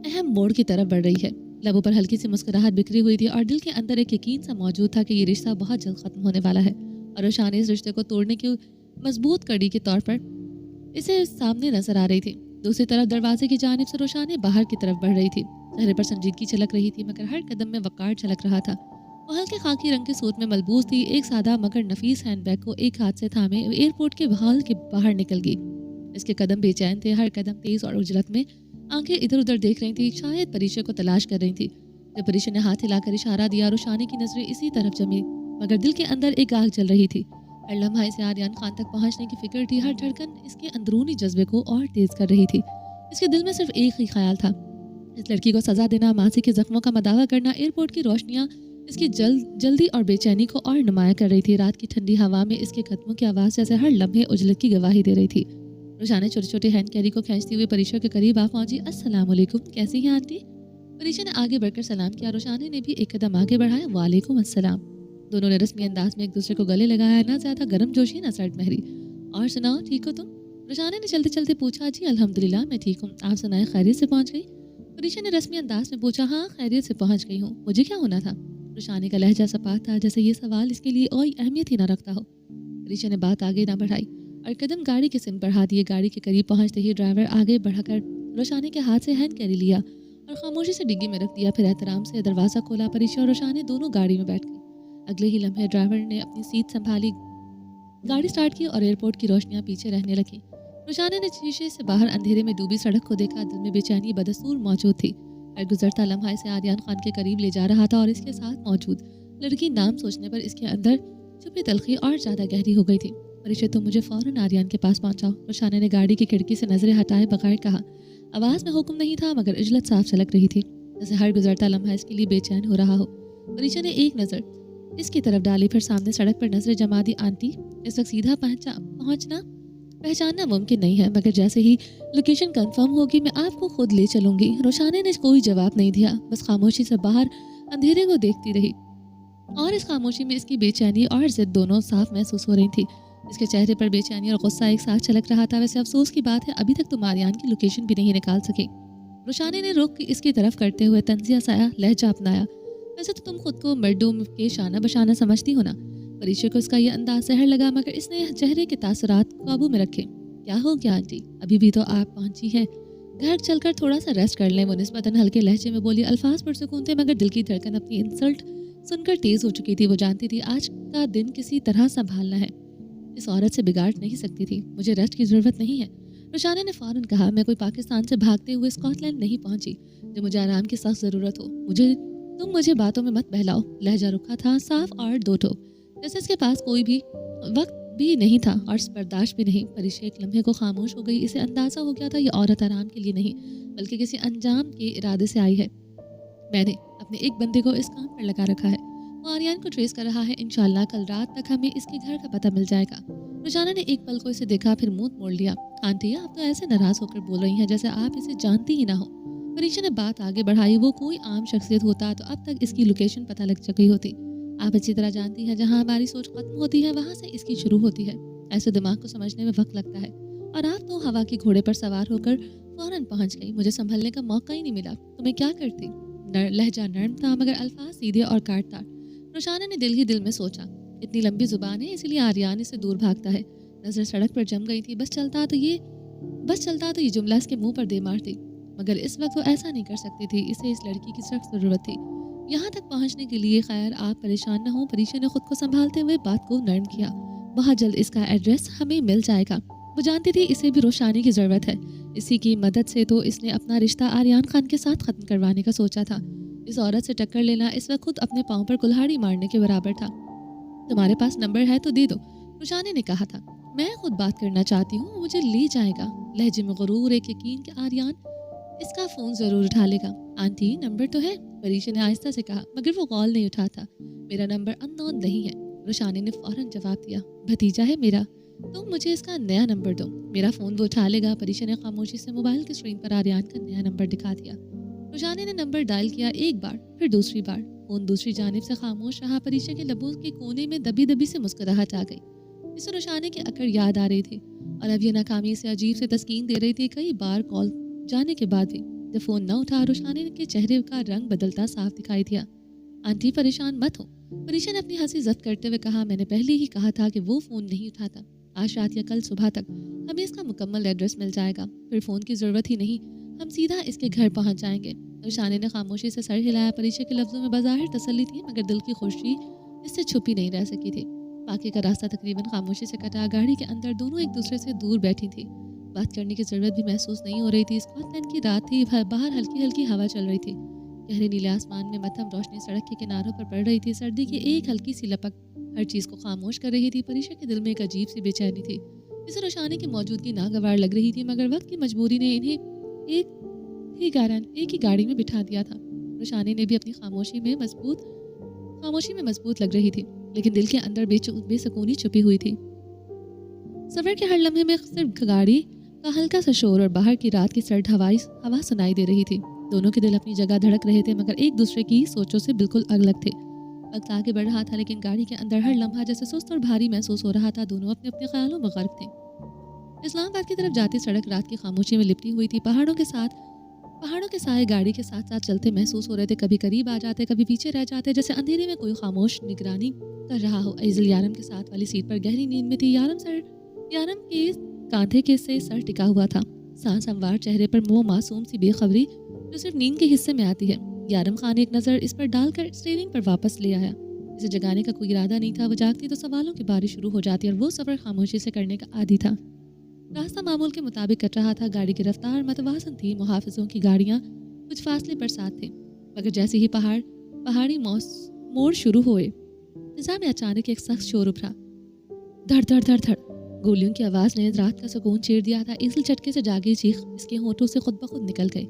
اہم موڑ کی طرف بڑھ رہی ہے۔ لبوں پر ہلکی سی مسکراہٹ بکھری ہوئی تھی اور دل کے اندر ایک یقین سا موجود تھا کہ یہ رشتہ بہت جلد ختم ہونے والا ہے، اور روشانی اس رشتے کو توڑنے کی مضبوط کڑی کے طور پر اسے سامنے نظر آ رہی تھی۔ دوسری طرف دروازے کی جانب سے روشانی باہر کی طرف بڑھ رہی تھی، چہرے پر سنجیدگی چھلک رہی تھی، مگر ہر قدم میں وقار چھلک رہا تھا۔ وہ ہلکے خاکی رنگ کے سوٹ میں ملبوس تھی، ایک سادہ مگر نفیس ہینڈ بیگ کو ایک ہاتھ سے تھامے ایئرپورٹ کے ہال کے باہر نکل گئی۔ اس کے قدم بے چین تھے، ہر قدم تیز اور اجلت میں، آنکھیں ادھر ادھر دیکھ رہی تھی، شاید پریشا کو تلاش کر رہی تھی۔ جب پریشا نے ہاتھ ہلا کر اشارہ دیا، روشانی کی نظریں اسی طرف جمی، مگر دل کے اندر ایک آگ جل رہی تھی۔ ہر لمحہ اسے آریان خان تک پہنچنے کی فکر تھی، ہر دھڑکن اس کے اندرونی جذبے کو اور تیز کر رہی تھی۔ اس کے دل میں صرف ایک ہی خیال تھا، اس لڑکی کو سزا دینا، ماضی کے زخموں کا مداوع کرنا۔ ایئرپورٹ کی روشنیاں اس کی جلدی اور بے چینی کو اور نمایاں کر رہی تھی۔ رات کی ٹھنڈی ہوا میں اس کے قدموں کی آواز جیسے ہر لمحے اجلت کی گواہی دے رہی تھی۔ روشانی چھوٹے چھوٹے ہینڈ کیری کو کھینچتی ہوئی پریشا کے قریب آ پہنچی۔ السلام علیکم، کیسی ہیں آنٹی؟ پریشا نے آگے بڑھ کر سلام کیا، روشانی نے بھی ایک قدم آگے بڑھایا۔ وعلیکم السلام۔ دونوں نے رسمی انداز میں ایک دوسرے کو گلے لگایا، نہ زیادہ گرم جوشی نہ سرد مہری۔ اور سناؤ، ٹھیک ہو تم؟ روشانی نے چلتے چلتے پوچھا۔ جی الحمدللہ میں ٹھیک ہوں، آپ سنائیں خیریت سے پہنچ گئی؟ پریشا نے رسمی انداز میں پوچھا۔ ہاں خیریت سے پہنچ گئی ہوں، مجھے کیا ہونا تھا؟ روشانی کا لہجہ سپاٹ تھا، جیسے یہ سوال اس کے لیے کوئی اہمیت ہی نہ رکھتا ہو۔ پریشا نے بات آگے نہ بڑھائی اور قدم گاڑی کے سمت بڑھا دیے۔ گاڑی کے قریب پہنچتے ہی ڈرائیور آگے بڑھا کر روشانی کے ہاتھ سے ہینڈ کیری لیا اور خاموشی سے ڈگی میں رکھ دیا، پھر احترام سے دروازہ کھولا۔ پریشا اور روشانی دونوں گاڑی میں بیٹھ گئی۔ اگلے ہی لمحے ڈرائیور نے اپنی سیٹ سنبھالی، گاڑی سٹارٹ کی اور ایئرپورٹ کی روشنیاں پیچھے رہنے لگیں۔ روشانی نے شیشے سے باہر اندھیرے میں ڈوبی سڑک کو دیکھا، دل میں بے چینی بدستور موجود تھی۔ ہر گزرتا لمحہ اسے آریان خان کے قریب لے جا رہا تھا، اور اس کے ساتھ موجود لڑکی نام سوچنے پر اس کے اندر چھپی تلخی اور زیادہ گہری ہو گئی تھی۔ پریشا تم مجھے فوراً آریان کے پاس پہنچاؤ، روشانی نے گاڑی کی کھڑکی سے نظریں ہٹائے بغیر کہا۔ آواز میں حکم نہیں تھا، مگر اجلت صاف چھلک رہی تھی، جیسے ہر گزرتا لمحہ اس کے لیے بے چین ہو رہا ہو۔ پریشا نے ایک نظر اس کی طرف ڈالی، پھر سامنے سڑک پر نظریں جما دی۔ آنٹی اس وقت سیدھا پہچاننا ممکن نہیں ہے، مگر جیسے ہی لوکیشن کنفرم ہوگی میں آپ کو خود لے چلوں گی۔ روشانی نے کوئی جواب نہیں دیا، بس خاموشی سے باہر اندھیرے کو دیکھتی رہی، اور اس خاموشی میں اس کی بے چینی اور ضد دونوں صاف محسوس ہو رہی تھی۔ اس کے چہرے پر بے چینی اور غصہ ایک ساتھ چھلک رہا تھا. ویسے افسوس کی بات ہے ابھی تک تم آریان کی لوکیشن بھی نہیں نکال سکے. روشانی نے رخ اس کی طرف کرتے ہوئے طنزیہ سا لہجہ اپنایا. ویسے تو تم خود کو مردوں کے شانہ بشانہ سمجھتی ہو نا. پریشا کو اس کا یہ انداز زہر لگا مگر اس نے چہرے کے تاثرات قابو میں رکھے. کیا ہو گیا آنٹی, ابھی بھی تو آپ پہنچی ہیں, گھر چل کر تھوڑا سا ریسٹ کر لیں. وہ نسبتاً ہلکے لہجے میں بولی. الفاظ پرسکون تھے مگر دل کی دھڑکن اپنی انسلٹ سن کر تیز ہو چکی تھی. وہ جانتی تھی آج کا دن کسی طرح سنبھالنا ہے, اس عورت سے بگاڑ نہیں سکتی تھی. مجھے ریسٹ کی ضرورت نہیں ہے, روشانی نے فوراً کہا. میں کوئی پاکستان سے بھاگتے ہوئے اسکاٹ لینڈ نہیں پہنچی جو مجھے آرام کی سخت ضرورت ہو. تم مجھے باتوں میں مت بہلاؤ. لہجہ رکھا تھا, صاف اور دو ٹوک, جیسے اس کے پاس کوئی بھی وقت بھی نہیں تھا اور برداشت بھی نہیں. پریشا ایک لمحے کو خاموش ہو گئی. اسے اندازہ ہو گیا تھا یہ عورت آرام کے لیے نہیں بلکہ کسی انجام کے ارادے سے آئی ہے. میں نے اپنے ایک بندے کو اس کام پر لگا رکھا ہے, وہ آریان کو ٹریس کر رہا ہے. انشاءاللہ کل رات تک ہمیں اس کے گھر کا پتہ مل جائے گا. روشانہ نے ایک پل کو اسے دیکھا پھر منہ موڑ لیا. آنٹی آپ تو ایسے ناراض ہو کر بول رہی ہیں جیسے آپ اسے جانتی ہی نہ ہو. پریشا نے بات آگے بڑھائی. وہ کوئی عام شخصیت ہوتا تو اب تک اس کی لوکیشن پتہ لگ چکی ہوتی. آپ اچھی طرح جانتی ہیں جہاں ہماری سوچ ختم ہوتی ہے وہاں سے اس کی شروع ہوتی ہے. ایسے دماغ کو سمجھنے میں وقت لگتا ہے اور آپ تو ہوا کے گھوڑے پر سوار ہو کر فوراً پہنچ گئی. مجھے سنبھلنے کا موقع ہی نہیں ملا تو میں کیا کرتی. لہجہ نرم تھا مگر الفاظ سیدھے اور کاٹدار. روشانہ نے دل ہی دل میں سوچا اتنی لمبی زبان ہے اسی لیے آریان اسے دور بھاگتا ہے. نظر سڑک پر جم گئی تھی. بس چلتا تو یہ جملہ اس کے منہ پر دے مارتی مگر اس وقت وہ ایسا نہیں کر سکتی تھی. اسے اس لڑکی کی سخت ضرورت تھی یہاں تک پہنچنے کے لیے. خیر آپ پریشان نہ ہوں. پریشا نے خود کو سنبھالتے ہوئے بات کو نرم کیا. بہت جلد اس کا ایڈریس ہمیں مل جائے گا. وہ جانتی تھی اسے بھی روشانی کی ضرورت ہے. اسی کی مدد سے تو اس نے اپنا رشتہ آریان خان کے ساتھ ختم کروانے کا سوچا تھا. اس عورت سے ٹکر لینا اس وقت خود اپنے پاؤں پر کلہاڑی مارنے کے برابر تھا. تمہارے پاس نمبر ہے تو دے دو, روشانی نے کہا تھا. میں خود بات کرنا چاہتی ہوں, مجھے لے جائے گا. لہجے میں غرور, ایک یقین کہ آریان اس کا فون ضرور اٹھا لے گا. آنٹی نمبر تو ہے, پریشا نے آہستہ سے کہا مگر وہ کال نہیں اٹھاتا. میرا نمبر ان نون نہیں ہے, روشانی نے فوراً جواب دیا. بھتیجا ہے میرا, تم مجھے اس کا نیا نمبر دو, میرا فون وہ اٹھا لے گا. پریشا نے خاموشی سے موبائل کی اسکرین پر آریان کا نیا نمبر دکھا دیا. روشانی نے نمبر ڈائل کیا, ایک بار پھر دوسری بار. فون دوسری جانب سے خاموش رہا. پریشا کے لبوں کے کونے میں دبی دبی سے مسکراہٹ آ گئی. اسے روشانی کی اکڑ یاد آ رہی تھی اور اب یہ ناکامی سے عجیب سے تسکین دے رہی تھی. کئی بار کال جانے کے بعد بھی جب فون نہ اٹھا روشانی کے چہرے کا رنگ بدلتا صاف دکھائی دیا. آنٹی پریشان مت ہو, پریشا نے اپنی ہنسی ضبط کرتے ہوئے کہا. میں نے پہلے ہی کہا تھا کہ وہ فون نہیں اٹھاتا. آج رات یا کل صبح تک ہمیں اس کا مکمل ایڈریس مل جائے گا. پھر فون کی ضرورت ہی نہیں, ہم سیدھا اس کے گھر پہنچ جائیں گے. روشانی نے خاموشی سے سر ہلایا. پریشا کے لفظوں میں بظاہر تسلی تھی مگر دل کی خوشی اس سے چھپی نہیں رہ سکی تھی. باقی کا راستہ تقریباً خاموشی سے کٹا. گاڑی کے اندر دونوں ایک دوسرے سے دور بیٹھی تھی. بات کرنے کی ضرورت بھی محسوس نہیں ہو رہی تھی. اسکاٹ لینڈ کی رات تھی, باہر ہلکی ہلکی ہوا چل رہی تھی. گہرے نیلے آسمان میں مدھم روشنی سڑک کے کناروں پر پڑ رہی تھی. سردی کی ایک ہلکی سی لپک ہر چیز کو خاموش کر رہی تھی. پریشا کے دل میں ایک عجیب سی بے چینی تھی. اسے روشانی کی موجودگی ناگوار لگ رہی تھی مگر وقت کی مجبوری نے انہیں ایک ہی گاڑی میں بٹھا دیا تھا. روشانی نے بھی اپنی خاموشی میں مضبوط لگ رہی تھی لیکن دل کے اندر بے سکونی چھپی ہوئی تھی. سفر کے ہر لمحے میں صرف گاڑی کا ہلکا سا شور اور باہر کی رات کی سرد ہوا سنائی دے رہی تھی. دونوں کے دل اپنی جگہ دھڑک رہے تھے مگر ایک دوسرے کی سوچوں سے بالکل الگ تھے. وقت آگے بڑھ رہا تھا لیکن گاڑی کے اندر ہر لمحہ جیسے سست اور بھاری محسوس ہو رہا تھا. دونوں اپنے اپنے خیالوں میں غرق تھے. اسلام آباد کی طرف جاتی سڑک رات کی خاموشی میں لپٹی ہوئی تھی. پہاڑوں کے سائے گاڑی کے ساتھ ساتھ چلتے محسوس ہو رہے تھے. کبھی قریب آ جاتے, کبھی پیچھے رہ جاتے, جیسے اندھیرے میں کوئی خاموش نگرانی کر رہا ہو. ایزل یارم کے ساتھ والی سیٹ پر گہری نیند میں تھی. یارم کے کاندھے کے سے سر ٹکا ہوا تھا. سانس ہموار چہرے پر وہ معصوم سی بے خبری جو صرف نیند کے حصے میں آتی ہے. یارم خان نے ایک نظر اس پر ڈال کر اسٹیئرنگ پر واپس لے آیا. اسے جگانے کا کوئی ارادہ نہیں تھا. وہ جاگتی تو سوالوں کی بارش شروع ہو جاتی اور وہ سفر خاموشی سے کرنے کا عادی تھا. راستہ معمول کے مطابق کٹ رہا تھا. گاڑی کی رفتار متوازن تھی. محافظوں کی گاڑیاں کچھ فاصلے پر ساتھ تھیں مگر جیسے ہی پہاڑی موڑ شروع ہوئے فضا میں اچانک ایک سخت شور ابھرا. دھڑ دھڑ دھڑ دھڑ. گولیوں کی آواز نے رات کا سکون چیر دیا تھا. ایزل چٹکے سے جاگی چیخ اس کے ہونٹوں سے خود بخود نکل گئی.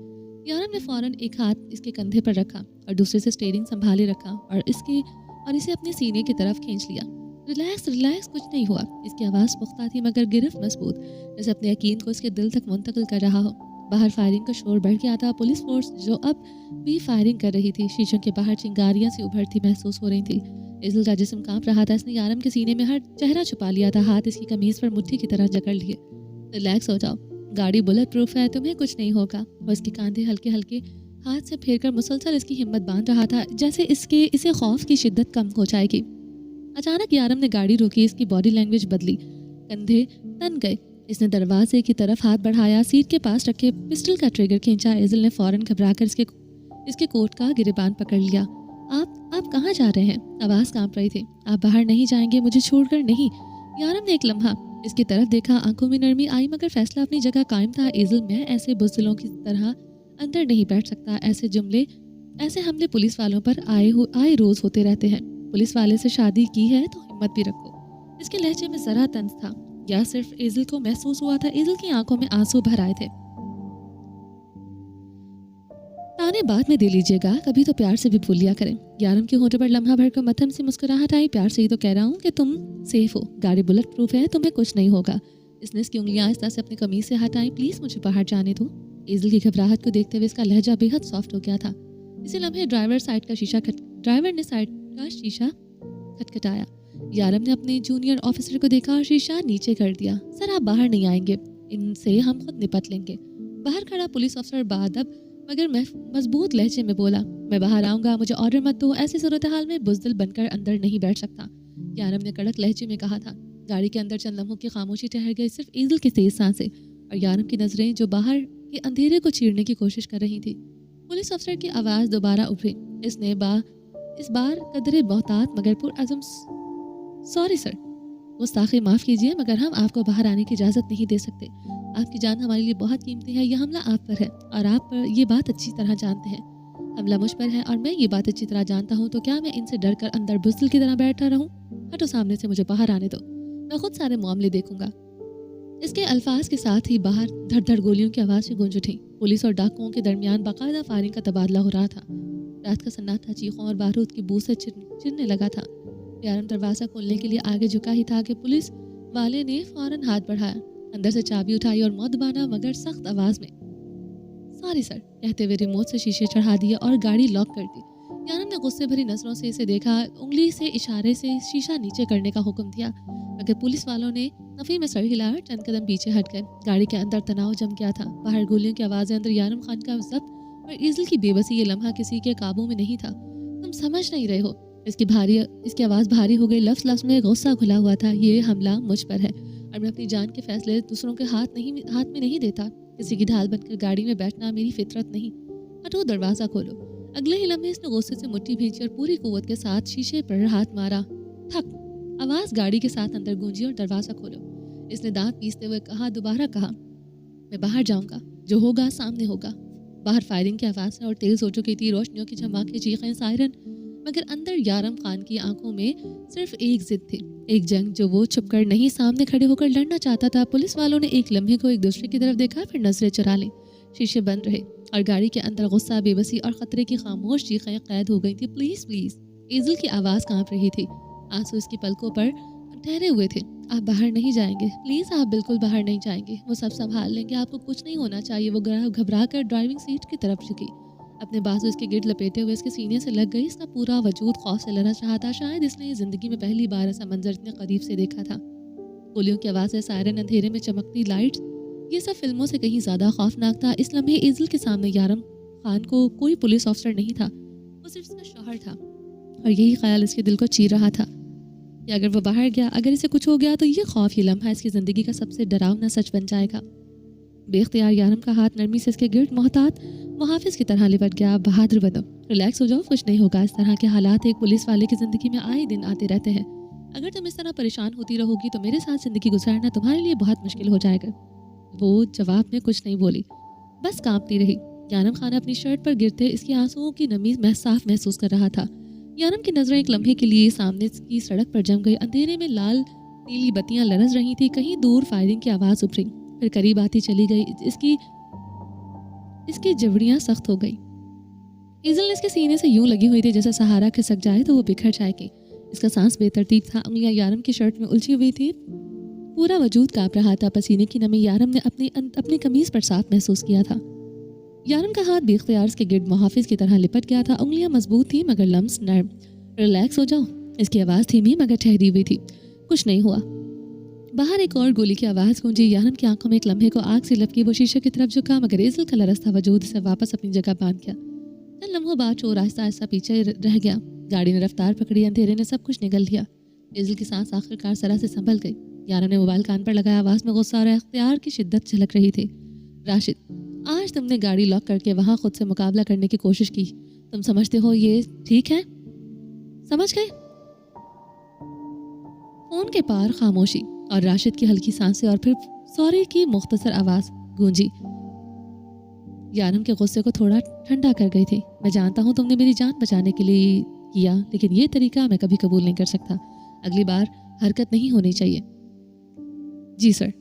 یارم نے فوراً ایک ہاتھ اس کے کندھے پر رکھا اور دوسرے سے اسٹیئرنگ سنبھالے رکھا اور اسے اپنے سینے کی طرف کھینچ لیا. ریلیکس کچھ نہیں ہوا. اس کی آواز پختہ تھی مگر گرفت مضبوط, جیسے اپنے یقین کو اس کے دل تک منتقل کر رہا ہو. باہر فائرنگ کا شور بڑھ گیا تھا. پولیس فورس جو اب بھی فائرنگ کر رہی تھی. شیشوں کے باہر چنگاریاں سی ابھرتی محسوس ہو رہی تھی. ایزل کا جسم کانپ رہا تھا. اس نے یارم کے سینے میں ہر چہرہ چھپا لیا تھا, ہاتھ اس کی قمیض پر مٹھی کی طرح جکڑ لیے. ریلیکس ہو جاؤ, گاڑی بلٹ پروف ہے, تمہیں کچھ نہیں ہوگا. وہ اس کے کاندھے ہلکے ہلکے ہاتھ سے پھیر کر مسلسل اس کی ہمت باندھ رہا تھا, جیسے اسے خوف کی شدت کم ہو جائے گی. اچانک یارم نے گاڑی روکی, اس کی باڈی لینگویج بدلی, کندھے تن گئے. اس نے دروازے کی طرف ہاتھ بڑھایا, سیٹ کے پاس رکھے پسٹل کا ٹریگر کھینچا. ایزل نے فوراً گھبرا کر اس کے کوٹ کا گریبان پکڑ لیا. آپ کہاں جا رہے ہیں؟ آواز کانپ رہی تھی. آپ باہر نہیں جائیں گے, مجھے چھوڑ کر نہیں. یارم نے ایک لمحہ اس کی طرف دیکھا, آنکھوں میں نرمی آئی, مگر فیصلہ اپنی جگہ قائم تھا. ایزل, میں ایسے بزدلوں کی طرح اندر نہیں بیٹھ سکتا. ایسے حملے پولیس والوں پر آئے روز ہوتے رہتے ہیں. پولیس والے سے شادی کی ہے تو ہمت بھی رکھو. اس کے لہجے میں ذرا طنز تھا, یا صرف ایزل کو محسوس ہوا تھا؟ ایزل کی آنکھوں میں آنسو بھر آئے تھے. تانے بعد میں دے لیجیے گا, کبھی تو پیار سے بھی بھول لیا کریں. یارم کے ہونٹوں پر لمحہ بھر کر متھم سے مسکراہٹ آئی. پیار سے ہی تو کہہ رہا ہوں کہ تم سیف ہو, گاڑی بلٹ پروف ہے, تمہیں کچھ نہیں ہوگا. اس نے اس کی انگلیاں آہستہ سے اپنی قمیض سے ہٹائیں. پلیز مجھے باہر جانے دو. ایزل کی گھبراہٹ کو دیکھتے ہوئے اس کا لہجہ بے حد سافٹ ہو گیا تھا. اسی لمحے ڈرائیور نے سائڈ کا شیشہ کھٹکھٹایا. یارم نے اپنے جونیئر آفیسر کو دیکھا اور شیشہ نیچے کر دیا. سر, آپ باہر نہیں آئیں گے, ان سے ہم خود نپٹ لیں گے. باہر کھڑا پولیس افسر بادب مگر مضبوط لہجے میں بولا, میں باہر آؤں گا, مجھے آرڈر مت دو. ایسی صورتحال میں بزدل بن کر اندر نہیں بیٹھ سکتا, یارم نے کڑک لہجے میں کہا تھا. گاڑی کے اندر چند لمحوں کی خاموشی ٹھہر گئی, صرف ایزل کی تیز سانسیں اور یارم کی نظریں جو باہر کے اندھیرے کو چیرنے کی کوشش کر رہی تھی. پولیس افسر کی آواز دوبارہ ابھری. اس نے اس بار قدرے محتاط مگر پرعزم, سوری سر, گستاخی معاف کیجیے, مگر ہم آپ کو باہر آنے کی اجازت نہیں دے سکتے. آپ کی جان ہمارے لیے بہت قیمتی ہے. یہ حملہ آپ پر ہے اور آپ یہ بات اچھی طرح جانتے ہیں. حملہ مجھ پر ہے اور میں یہ بات اچھی طرح جانتا ہوں, تو کیا میں ان سے ڈر کر اندر بزدل کی طرح بیٹھا رہوں؟ ہٹو سامنے سے, مجھے باہر آنے دو, میں خود سارے معاملے دیکھوں گا. اس کے الفاظ کے ساتھ ہی باہر دھڑ دھڑ گولیوں کی آواز سے گونج اٹھی. پولیس اور ڈاکوؤں کے درمیان باقاعدہ فائرنگ کا تبادلہ ہو رہا تھا. رات کا سناٹا چیخوں اور بارود کی بو سے چرنے لگا تھا. یارم دروازہ کھولنے کے لیے آگے جھکا ہی تھا کہ پولیس والے نے فوراً ہاتھ بڑھایا, اندر سے چابی اٹھائی اور مؤدبانہ مگر سخت آواز میں سوری سر کہتے ہوئے ریموٹ سے شیشے چڑھا دیا اور گاڑی لاک کر دی. یارم نے غصے بھری نظروں سے اسے دیکھا, انگلی سے اشارے سے شیشہ نیچے کرنے کا حکم دیا, مگر پولیس والوں نے نفی میں سر ہلا کر چند قدم پیچھے ہٹ گئے. گاڑی کے اندر تناؤ جم گیا تھا. باہر گولیوں کی آوازیں, اندر یارم خان کا ضبط اور ایزل کی بے بسی. یہ لمحہ کسی کے قابو میں نہیں تھا. تم سمجھ نہیں رہے ہو. اس کی آواز بھاری ہو گئی. لفظ میں غصہ گھلا ہوا تھا. یہ حملہ مجھ پر ہے اور میں اپنی جان کے فیصلے دوسروں کے ہاتھ میں نہیں دیتا. کسی کی ڈھال بن کر گاڑی میں بیٹھنا میری فطرت نہیں. ہٹو, دروازہ کھولو. اگلے ہی لمحے اس نے غصے سے مٹھی بھینچی اور پوری قوت کے ساتھ شیشے پر ہاتھ مارا. تھک. آواز گاڑی کے ساتھ اندر گونجی اور دروازہ کھولو. اس نے دانت پیستے ہوئے دوبارہ کہا, میں باہر جاؤں گا, جو ہوگا سامنے ہوگا. باہر فائرنگ کی آواز اور تیز ہو چکی تھی, روشنیوں کی جھماکے, چیخیں, سائرن, مگر اندر یارم خان کی آنکھوں میں صرف ایک ضد تھی, ایک جنگ جو وہ چھپ کر نہیں سامنے کھڑے ہو کر لڑنا چاہتا تھا. پولیس والوں نے ایک لمحے کو ایک دوسرے کی طرف دیکھا, پھر نظریں چرا لیں. شیشے بند رہے اور گاڑی کے اندر غصہ, بے بسی اور خطرے کی خاموش چیخیں قید ہو گئی تھی. Please please. ایزل کی آواز کانپ رہی تھی, آنسو اس کی پلکوں پر ٹھہرے ہوئے تھے. آپ باہر نہیں جائیں گے, پلیز, آپ بالکل باہر نہیں جائیں گے. وہ سب سنبھال لیں گے, آپ کو کچھ نہیں ہونا چاہیے. وہ گھبرا کر ڈرائیونگ سیٹ کی طرف جھکی, اپنے بازو اس کے گرد لپیٹے ہوئے اس کے سینے سے لگ گئی. اس کا پورا وجود خوف سے لرز رہا تھا. شاید اس نے زندگی میں پہلی بار ایسا منظر اتنے قریب سے دیکھا تھا. گولیوں کی آوازیں, سائرن, اندھیرے میں چمکتی لائٹس, یہ سب فلموں سے کہیں زیادہ خوفناک تھا. اس لمحے ایزل کے سامنے یارم خان کو کوئی پولیس افسر نہیں تھا, وہ صرف اس کا شوہر تھا. اور یہی خیال اس کے دل کو چیر رہا تھا کہ اگر وہ باہر گیا, اگر اسے کچھ ہو گیا, تو یہ خوف, یہ لمحہ اس کی زندگی کا سب سے ڈراؤنا سچ بن جائے گا. بے اختیار یارم کا ہاتھ نرمی سے اس کے گرد محتاط محافظ کی طرح لپٹ گیا. بہادر بنو, ریلیکس ہو جاؤ, کچھ نہیں ہوگا. اس طرح کے حالات ایک پولیس والے کی زندگی میں آئے دن آتے رہتے ہیں. اگر تم اس طرح پریشان ہوتی رہو گی تو میرے ساتھ زندگی گزارنا تمہارے لیے بہت مشکل ہو جائے گا. وہ جواب میں کچھ نہیں بولی, بس کانپتی رہی. یارم خان اپنی شرٹ پر گرتے اس کی آنسوؤں کی نمی صاف محسوس کر رہا تھا. یارم کی نظریں ایک لمحے کے لیے سامنے کی سڑک پر جم گئی. اندھیرے میں لال نیلی بتیاں لرز رہی تھی. کہیں دور فائرنگ کی آواز ابھری, پھر قریب آتی چلی گئی. اس کی جبڑیاں سخت ہو گئی. ایزل اس کے سینے سے یوں لگی ہوئی تھی جیسے سہارا کھسک جائے تو وہ بکھر جائے گی. اس کا سانس بے ترتیب تھا. انگلیاں یارم کی شرٹ میں الجھی ہوئی تھی. پورا وجود کانپ رہا تھا. پسینے کی نمی یارم نے اپنی قمیض پر صاف محسوس کیا تھا. یارم کا ہاتھ بے اختیار اس کے گرد محافظ کی طرح لپٹ گیا تھا. انگلیاں مضبوط تھیں مگر لمس نرم. ریلیکس ہو جاؤ, इसकी आवाज़ धीमी मगर ठहरी हुई थी। कुछ नहीं हुआ। बाहर एक और गोली की आवाज़ गूंजी। यारम की आंखों में एक लम्हे को आग से लपकी। वो शीशे की तरफ झुका मगर एज़ल का लरसता वजूद से वापस अपनी जगह बांध गया। चंद लम्हों बाद चोर आहिस्ता आहिस्ता पीछे रह गया। गाड़ी ने रफ्तार पकड़ी। अंधेरे ने सब कुछ निगल लिया। एज़ल की सांस आखिरकार जरा से संभल गई। यारम ने मोबाइल कान पर लगाया। आवाज़ में गुस्सा और इख्तियार की शिद्दत झलक रही थी। राशिद, आज तुमने गाड़ी लॉक करके वहाँ खुद से मुकाबला करने की कोशिश की। तुम समझते हो ये ठीक है? समझ गए? फोन के पार खामोशी और राशिद की हल्की सांसें और फिर सॉरी की मुख्तसर आवाज़ गूंजी। यारम के गुस्से को थोड़ा ठंडा कर गई थी। मैं जानता हूँ तुमने मेरी जान बचाने के लिए किया, लेकिन ये तरीका मैं कभी कबूल नहीं कर सकता। अगली बार हरकत नहीं होनी चाहिए। जी सर।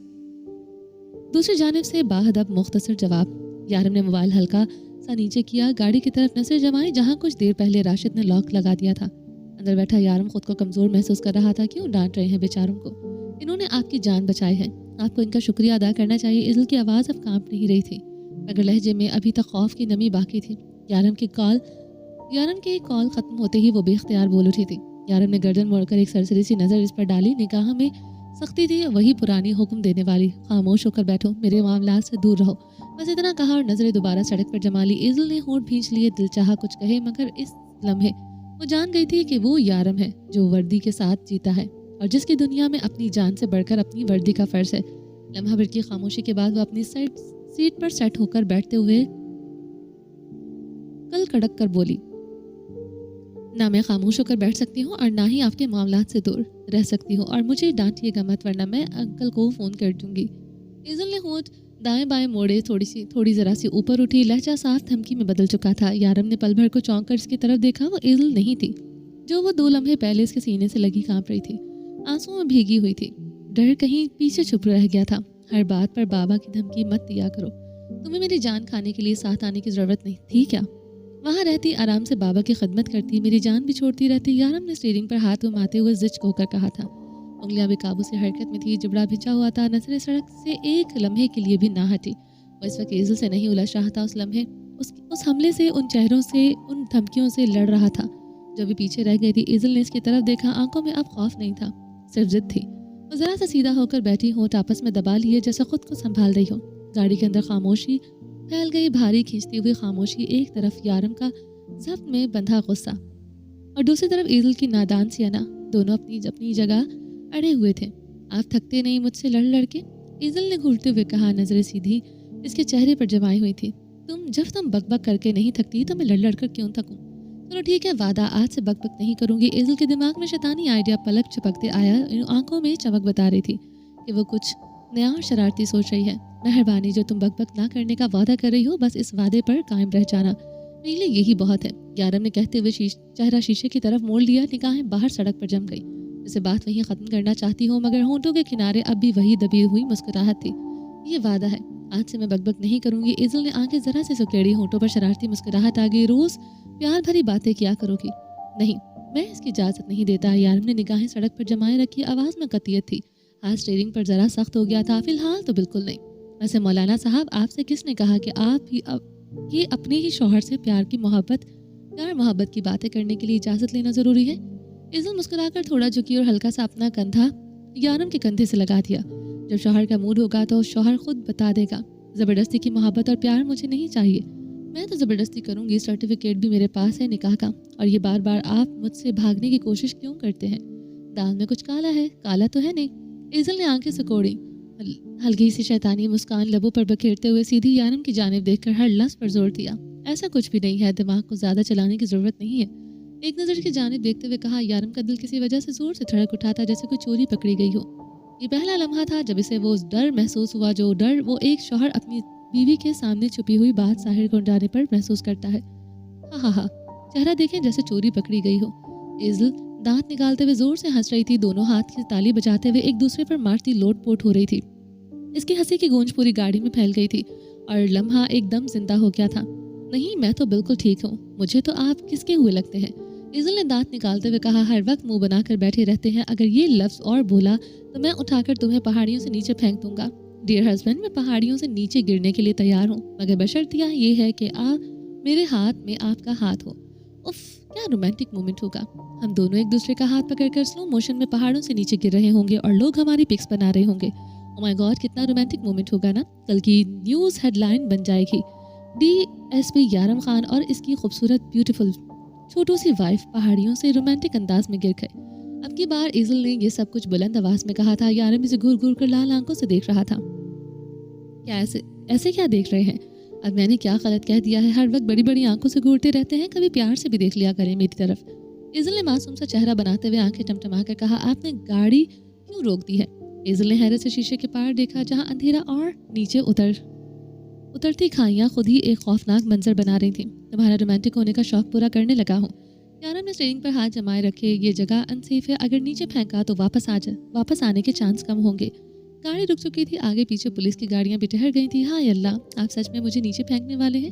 दूसरी जानिब से बाहदब मुख्तसर जवाब। यारम ने मोबाइल हल्का सा नीचे किया, गाड़ी की तरफ नजर जमाई जहाँ कुछ देर पहले राशिद ने लॉक लगा दिया था। अंदर बैठा यारम खुद को कमज़ोर महसूस कर रहा था। क्यों डांट रहे हैं बेचारों को? इन्होंने आपकी जान बचाई है, आपको इनका शुक्रिया अदा करना चाहिए। इज़ल की आवाज़ अब कांप नहीं रही थी मगर लहजे में अभी तक खौफ की नमी बाकी थी। यारम की कॉल ख़त्म होते ही वो बेख्तियार बोल उठी थी। यारम ने गर्दन मोड़कर एक सरसरी सी नज़र इस पर डाली। निगाह में सख्ती थी, वही पुरानी हुक्म देने वाली। खामोश होकर बैठो, मेरे मामलात से दूर रहो, बस इतना कहा और नज़रें दोबारा सड़क पर जमा ली। इज़ल ने होंठ भींच लिए, दिल चाहा कुछ कहे मगर इस लम्हे वो जान गई थी कि वो यारम है जो वर्दी के साथ जीता है और जिसकी दुनिया में अपनी जान से बढ़कर अपनी वर्दी का फ़र्ज है। लम्हा भर की खामोशी के बाद वो अपनी सीट पर सेट होकर बैठते हुए कल कड़क कर बोली, ना मैं खामोश होकर बैठ सकती हूँ और ना ही आपके मामलात से दूर रह सकती हूँ, और मुझे डांटिएगा मत वरना मैं अंकल को फ़ोन कर दूंगी। इज़ल ने होंठ दाएं बाएं मोड़े, थोड़ी ज़रा सी ऊपर उठी। लहजा साफ धमकी में बदल चुका था। यारम ने पल भर को चौंक कर इसकी तरफ देखा। वो इज़ल नहीं थी जो वो 2 लम्हे पहले इसके सीने से लगी कांप रही थी, आंसुओं में भीगी हुई थी। डर कहीं पीछे छुप रह गया था। हर बात पर बाबा की धमकी मत दिया करो, तुम्हें मेरी जान खाने के लिए साथ आने की ज़रूरत नहीं थी क्या? वहाँ रहती, आराम से बाबा की खिदमत करती, मेरी जान भी छोड़ती रहती। यारम ने स्टीयरिंग पर हाथ घुमाते हुए जिच होकर कहा था। उंगलियां भी काबू से हरकत में थी, जिबड़ा भिंचा हुआ था। नजरें सड़क से एक लम्हे के लिए भी ना हटी। वो इस वक्त इज़ल से नहीं उलझ रहा था। उस लम्हे उस हमले से, उन चेहरों से, उन धमकियों से लड़ रहा था जो भी पीछे रह गई थी। इज़ल ने इसकी तरफ देखा। आंखों में अब खौफ नहीं था, सिर्फ जिद थी। वो जरा सा सीधा होकर बैठी, होंठ आपस में दबा लिए जैसे खुद को संभाल रही हो। गाड़ी के अंदर खामोशी फैल गई, भारी खींचती हुई खामोशी। एक तरफ यारम का जब्त में बंधा गुस्सा और दूसरी तरफ इज़ल की नादान सी अना। दोनों अपनी जगह अड़े हुए थे। आप थकते नहीं मुझसे लड़ लड़के? इज़ल ने घूरते हुए कहा, नजरें सीधी इसके चेहरे पर जमाई हुई थी। जब तुम बकबक करके नहीं थकती तो मैं लड़ लड़ कर क्यों थकूं? चलो ठीक है, वादा, आज से बकबक नहीं करूंगी। इज़ल के दिमाग में शैतानी आइडिया पलक झपकते आया। आंखों में चमक बता रही थी कि वो कुछ नया और शरारती सोच रही है। मेहरबानी, जो तुम बकबक ना करने का वादा कर रही हो, बस इस वादे पर कायम रह जाना, मेरे लिए यही बहुत है। यारम ने कहते हुए चेहरा शीशे की तरफ मोड़ लिया। निगाहें बाहर सड़क पर जम गई, जैसे बात वहीं ख़त्म करना चाहती हो मगर होंठों के किनारे अब भी वही दबी हुई मुस्कुराहट थी। ये वादा है, आज से मैं बकबक नहीं करूंगी। इज़ल ने आंखें जरा से सुकेड़ी, होंठों पर शरारती मुस्कुराहट आ गई। रोज़ प्यार भरी बातें किया करोगी? नहीं, मैं इसकी इजाज़त नहीं देता। यारम ने निगाहें सड़क पर जमाए रखी। आवाज़ में कतियत थी, हाथ स्टीयरिंग पर ज़रा सख्त हो गया था। फिलहाल तो बिल्कुल नहीं। वैसे मौलाना साहब, आपसे किसने कहा कि आप ही ये अपने ही शौहर से प्यार मोहब्बत की बातें करने के लिए इजाज़त लेना ज़रूरी है? इज़ल मुस्कुराकर थोड़ा झुकी और हल्का सा अपना कंधा यारम के कंधे से लगा दिया। जब शौहर का मूड होगा तो शौहर खुद बता देगा। ज़बरदस्ती की मोहब्बत और प्यार मुझे नहीं चाहिए। मैं तो ज़बरदस्ती करूँगी, सर्टिफिकेट भी मेरे पास है निकाह का। और ये बार बार आप मुझसे भागने की कोशिश क्यों करते हैं? दाल में कुछ काला है, काला तो है नहीं। इज़ल ने आंखें सिकोड़ी, हल्की सी शैतानी मुस्कान लबों पर बखेरते हुए सीधी यारम की जानिब देखकर हर लफ्ज़ पर जोर दिया। ऐसा कुछ भी नहीं है, दिमाग को ज़्यादा चलाने की ज़रूरत नहीं है। एक नज़र की जानिब देखते हुए कहा। यारम का दिल किसी वजह से जोर से धड़क उठा था, जैसे कोई चोरी पकड़ी गई हो। ये पहला लम्हा था जब इसे वो डर महसूस हुआ, जो डर वो एक शौहर अपनी बीवी के सामने छुपी हुई बात ज़ाहिर कर जाने पर महसूस करता है। हा, चेहरा देखें जैसे चोरी पकड़ी गई हो। इज़ल दांत निकालते हुए जोर से हंस रही थी, दोनों हाथ की ताली बजाते हुए एक दूसरे पर मारती लोट-पोट हो रही थी। इसकी हंसी की गूंज पूरी गाड़ी में फैल गई थी और लम्हा एकदम जिंदा हो गया था। नहीं, मैं तो बिल्कुल ठीक हूँ, मुझे तो आप किसके हुए लगते हैं? इज़ल ने दांत निकालते हुए कहा। हर वक्त मुंह बनाकर बैठे रहते हैं, अगर ये लफ्ज़ और बोला तो मैं उठाकर तुम्हें पहाड़ियों से नीचे फेंक दूंगा। डियर हस्बैंड, मैं पहाड़ियों से नीचे गिरने के लिए तैयार हूँ, मगर बशर्तिया ये है कि मेरे हाथ में आपका हाथ हो। उफ, क्या रोमांटिक मोमेंट होगा। हम दोनों एक दूसरे का हाथ पकड़कर स्लो मोशन में पहाड़ों से नीचे गिर रहे होंगे और लोग हमारी पिक्स बना रहे होंगे। ओह माय गॉड, कितना रोमांटिक मोमेंट होगा ना। कल की न्यूज़ हेडलाइन बन जाएगी, डीएसपी यारम खान और इसकी खूबसूरत ब्यूटीफुल छोटू सी वाइफ पहाड़ियों से रोमांटिक अंदाज में गिर गए। अब की बार ईजल ने ये सब कुछ बुलंद आवाज में कहा था। यारम इसे घूर घूर कर लाल आंखों से देख रहा था। क्या ऐसे क्या देख रहे हैं? अब मैंने क्या गलत कह दिया है? हर वक्त बड़ी बड़ी आंखों से घूरते रहते हैं, कभी प्यार से भी देख लिया करें मेरी तरफ। ईजल ने मासूम सा चेहरा बनाते हुए आंखें टमटमा कर कहा, आपने गाड़ी क्यों रोक दी है? ईजल ने हैरत से शीशे के पार देखा, जहां अंधेरा और नीचे उतरती खाइयां खुद ही एक खौफनाक मंजर बना रही थी। तुम्हारा रोमांटिक होने का शौक पूरा करने लगा हूँ। यारम ने स्टीयरिंग पर हाथ जमाए रखे, ये जगह अनसेफ है, अगर नीचे फेंका तो वापस आने के चांस कम होंगे। गाड़ी रुक चुकी थी, आगे पीछे पुलिस की गाड़ियां भी ठहर गई थी। हाय अल्लाह, आप सच में मुझे नीचे फेंकने वाले हैं?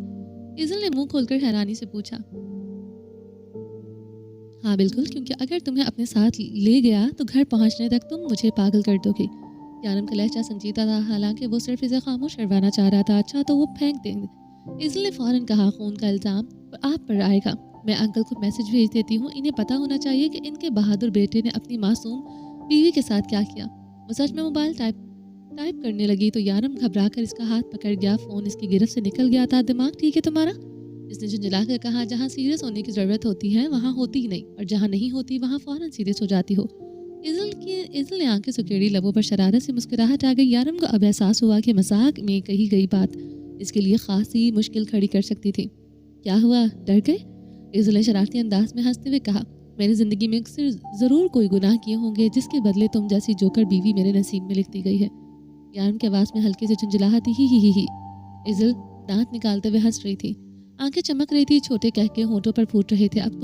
ईजल ने मुंह खोलकर हैरानी से पूछा। हाँ बिल्कुल, क्योंकि अगर तुम्हें अपने साथ ले गया तो घर पहुंचने तक तुम मुझे पागल कर दोगे। यारम का लहजा संजीदा था, हालांकि वो सिर्फ इसे खामोश करवाना चाह रहा था। अच्छा तो वो फेंक देंगे। ईजल ने फौरन कहा, खून का इल्जाम आप पर आएगा। मैं अंकल को मैसेज भेज देती हूँ, इन्हें पता होना चाहिए कि इनके बहादुर बेटे ने अपनी मासूम बीवी के साथ क्या किया। वो सच में मोबाइल टाइप करने लगी तो यारम घबरा कर इसका हाथ पकड़ गया। फोन इसकी गिरफ्त से निकल गया था। दिमाग ठीक है तुम्हारा? इसने झुंझलाकर कहा, जहाँ सीरियस होने की जरूरत होती है वहाँ होती ही नहीं, और जहाँ नहीं होती वहाँ फौरन सीरियस हो जाती हो। इज़ल ने आंखें सुकेड़ी, लबों पर शरारत से मुस्कुराहट आ गई। यारम को अब एहसास हुआ कि मजाक में कही गई बात इसके लिए खासी मुश्किल खड़ी कर सकती थी। क्या हुआ, डर गए? इज़ल ने शरारती अंदाज में हंसते हुए कहा, मेरी जिंदगी में अक्सर जरूर कोई गुनाह किए होंगे जिसके बदले तुम जैसी जोकर बीवी मेरे नसीब में लिख दी गई है। यारम की आवाज में हल्की से झुंझलाहट ही। इज़ल दांत निकालते हुए हंस रही थी, आंखें चमक रही थी, छोटे कह के होंठों पर फूट रहे थे। अब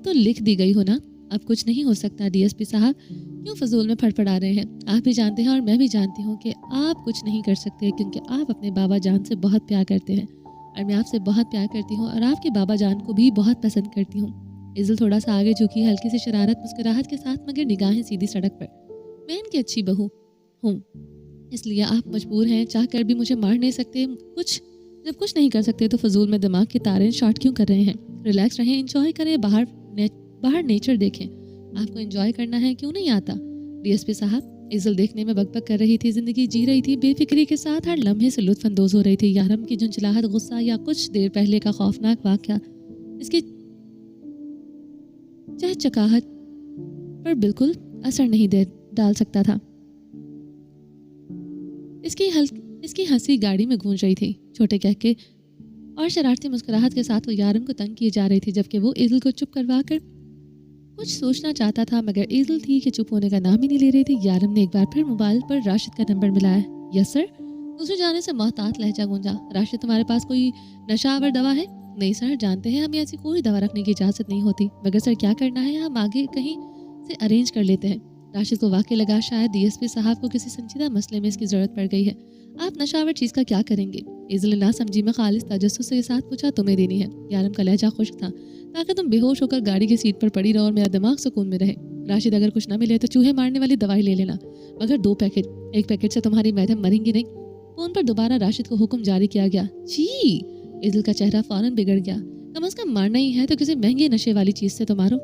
तो लिख दी गई हो ना, अब कुछ नहीं हो सकता। डीएसपी साहब क्यों फजूल में फड़फड़ा रहे हैं? आप भी जानते हैं और मैं भी जानती हूँ कि आप कुछ नहीं कर सकते, क्योंकि आप अपने बाबा जान से बहुत प्यार करते हैं और मैं आपसे बहुत प्यार करती हूँ और आपके बाबा जान को भी बहुत पसंद करती हूँ। इज़ल थोड़ा सा आगे झुकी, हल्की सी शरारत मुस्कुराहट के साथ, मगर निगाहें सीधी सड़क पर। मैं इनकी अच्छी बहू हूँ, इसलिए आप मजबूर हैं, चाह कर भी मुझे मार नहीं सकते। जब कुछ नहीं कर सकते तो फजूल में दिमाग के तारे शॉर्ट क्यों कर रहे हैं? रिलैक्स रहें, एंजॉय करें, बाहर नेचर देखें। आपको एंजॉय करना है, क्यों नहीं आता? डीएसपी साहब, इज़ल देखने में बकबक कर रही थी, जिंदगी जी रही थी, बेफिक्री के साथ हर लम्हे से लुत्फ अंदोज हो रही थी। यारम की झुंझलाहट, गुस्सा या कुछ देर पहले का खौफनाक वाक़या इसकी चहचकाहट पर बिल्कुल असर नहीं डाल सकता था। इसकी हंसी गाड़ी में गूंज रही थी, छोटे कह के और शरारती मुस्कुराहट के साथ वो यारम को तंग किए जा रही थी, जबकि वो ईजल को चुप करवा कर कुछ सोचना चाहता था, मगर ईजल थी कि चुप होने का नाम ही नहीं ले रही थी। यारम ने एक बार फिर मोबाइल पर राशिद का नंबर मिलाया। Yes sir. दूसरे जाने से मोहतात लहजा गूंजा। राशिद, तुम्हारे पास कोई नशावर दवा है? नहीं सर, जानते हैं हमें ऐसी कोई दवा रखने की इजाज़त नहीं होती, मगर सर क्या करना है, हम आगे कहीं से अरेंज कर लेते हैं। राशिद को वाकई लगा शायद डीएसपी साहब को किसी संजीदा मसले में इसकी ज़रूरत पड़ गई है। आप नशावर चीज़ का क्या करेंगे? इज़ल ने नासमझी में खालिस तजस्सुस के साथ पूछा। तुम्हें देनी है। यारम का लहजा खुश्क था, ताकि तुम बेहोश होकर गाड़ी की सीट पर पड़ी रहो और मेरा दिमाग सुकून में रहे। राशिद, अगर कुछ ना मिले तो चूहे मारने वाली दवाई ले लेना, मगर 2 पैकेट। एक पैकेट से तुम्हारी मैडम मरेंगी नहीं। फोन पर दोबारा राशिद को हुक्म जारी किया गया। जी। इज़ल का चेहरा फौरन बिगड़ गया। कम अज़ कम मारना ही है तो किसी महंगे नशे वाली चीज़ से तो मारो।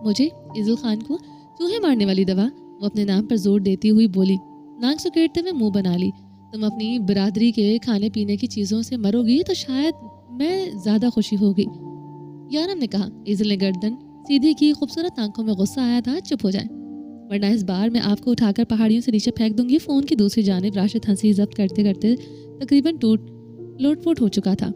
मुझे? इज़ल खान को चूहे मारने वाली दवा? वो अपने नाम पर जोर देती हुई बोली, नाक सुकेड़ते हुए मुंह बना ली। तुम अपनी बिरादरी के खाने पीने की चीज़ों से मरोगी तो शायद मैं ज़्यादा खुशी होगी, यारम ने कहा। इज़ल ने गर्दन सीधी की, खूबसूरत आंखों में गुस्सा आया था। चुप हो जाए, वरना इस बार मैं आपको उठाकर पहाड़ियों से नीचे फेंक दूंगी। फ़ोन की दूसरी जानिब राशिद हंसी जब्त करते करते तकरीबन लोटपोट हो चुका था।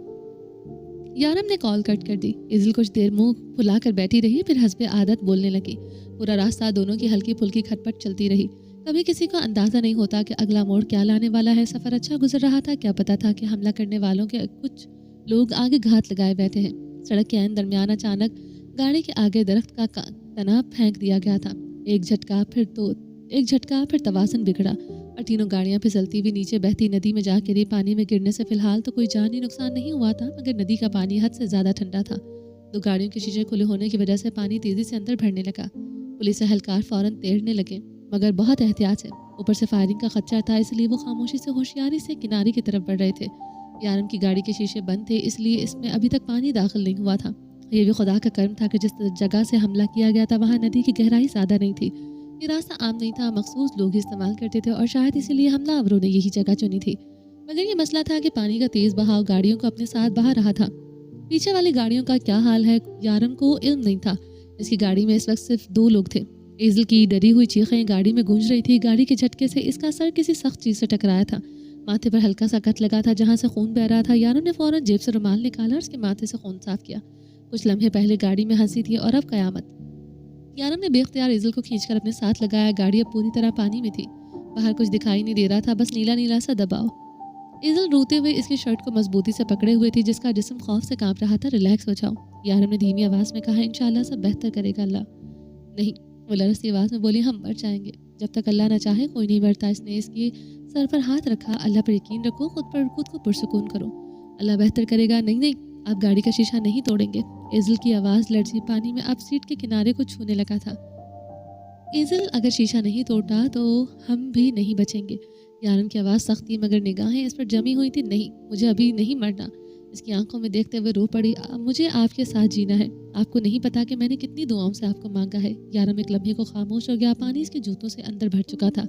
यारम ने कॉल कट कर दी। इज़ल कुछ देर मुंह फुलाकर बैठी रही, फिर हस्बे आदत बोलने लगी। पूरा रास्ता दोनों की हल्की फुल्की खटपट चलती रही। कभी किसी को अंदाज़ा नहीं होता कि अगला मोड़ क्या लाने वाला है। सफ़र अच्छा गुजर रहा था, क्या पता था कि हमला करने वालों के कुछ लोग आगे घात लगाए बैठे हैं। सड़क के दरमियान अचानक गाड़ी के आगे दरख्त का तना फेंक दिया गया था। एक झटका फिर तवाज़ुन बिगड़ा और तीनों गाड़ियां फिसलती हुई नीचे बहती नदी में जा गिरी। पानी में गिरने से फिलहाल तो कोई जानी नुकसान नहीं हुआ था, मगर नदी का पानी हद से ज़्यादा ठंडा था। 2 गाड़ियों के शीशे खुले होने की वजह से पानी तेज़ी से अंदर भरने लगा। पुलिस एहलकार फौरन तैरने लगे, मगर बहुत एहतियात से। ऊपर से फायरिंग का खतरा था, इसलिए वो खामोशी से होशियारी से किनारे की तरफ बढ़ रहे थे। यारम की गाड़ी के शीशे बंद थे, इसलिए इसमें अभी तक पानी दाखिल नहीं हुआ था। یہ بھی خدا کا کرم تھا کہ جس جگہ سے حملہ کیا گیا تھا وہاں ندی کی گہرائی زیادہ نہیں تھی. یہ راستہ عام نہیں تھا, مخصوص لوگ ہی استعمال کرتے تھے اور شاید اسی لیے حملہ آوروں نے یہی جگہ چنی تھی. مگر یہ مسئلہ تھا کہ پانی کا تیز بہاؤ گاڑیوں کو اپنے ساتھ بہا رہا تھا. پیچھے والی گاڑیوں کا کیا حال ہے یارم کو علم نہیں تھا. اس کی گاڑی میں اس وقت صرف 2 لوگ تھے. ایزل کی ڈری ہوئی چیخیں گاڑی میں گونج رہی تھی. گاڑی کے جھٹکے سے اس کا سر کسی سخت چیز سے ٹکرایا تھا. ماتھے پر ہلکا سا کٹ لگا تھا جہاں سے خون بہ رہا تھا. یارم نے فوراً جیب سے رومال نکالا اور اس کے ماتھے سے خون صاف کیا. کچھ لمحے پہلے گاڑی میں ہنسی تھی اور اب قیامت. یارم نے بے اختیار ایزل کو کھینچ کر اپنے ساتھ لگایا. گاڑی اب پوری طرح پانی میں تھی. باہر کچھ دکھائی نہیں دے رہا تھا, بس نیلا نیلا سا دباؤ. ایزل روتے ہوئے اس کی شرٹ کو مضبوطی سے پکڑے ہوئے تھی جس کا جسم خوف سے کانپ رہا تھا. ریلیکس ہو جاؤ, یارم نے دھیمی آواز میں کہا. انشاءاللہ سب بہتر کرے گا اللہ. نہیں, وہ لرزتی آواز میں بولی. ہم مر جائیں گے. جب تک اللہ نہ چاہے کوئی نہیں مرتا. اس نے اس کی سر پر ہاتھ رکھا. اللہ پر یقین رکھو, خود کو پرسکون کرو. اللہ بہتر کرے گا. نہیں, آپ گاڑی کا شیشہ نہیں توڑیں گے. ایزل کی آواز لرزی پانی میں اب سیٹ کے کنارے کو چھونے لگا تھا. ایزل, اگر شیشہ نہیں توڑتا تو ہم بھی نہیں بچیں گے. یارم کی آواز سخت تھی مگر نگاہیں اس پر جمی ہوئی تھی. نہیں, مجھے ابھی نہیں مرنا. اس کی آنکھوں میں دیکھتے ہوئے رو پڑی. مجھے آپ کے ساتھ جینا ہے. آپ کو نہیں پتا کہ میں نے کتنی دعاؤں سے آپ کو مانگا ہے. یارم ایک لمحے کو خاموش ہو گیا. پانی اس کے جوتوں سے اندر بھر چکا تھا.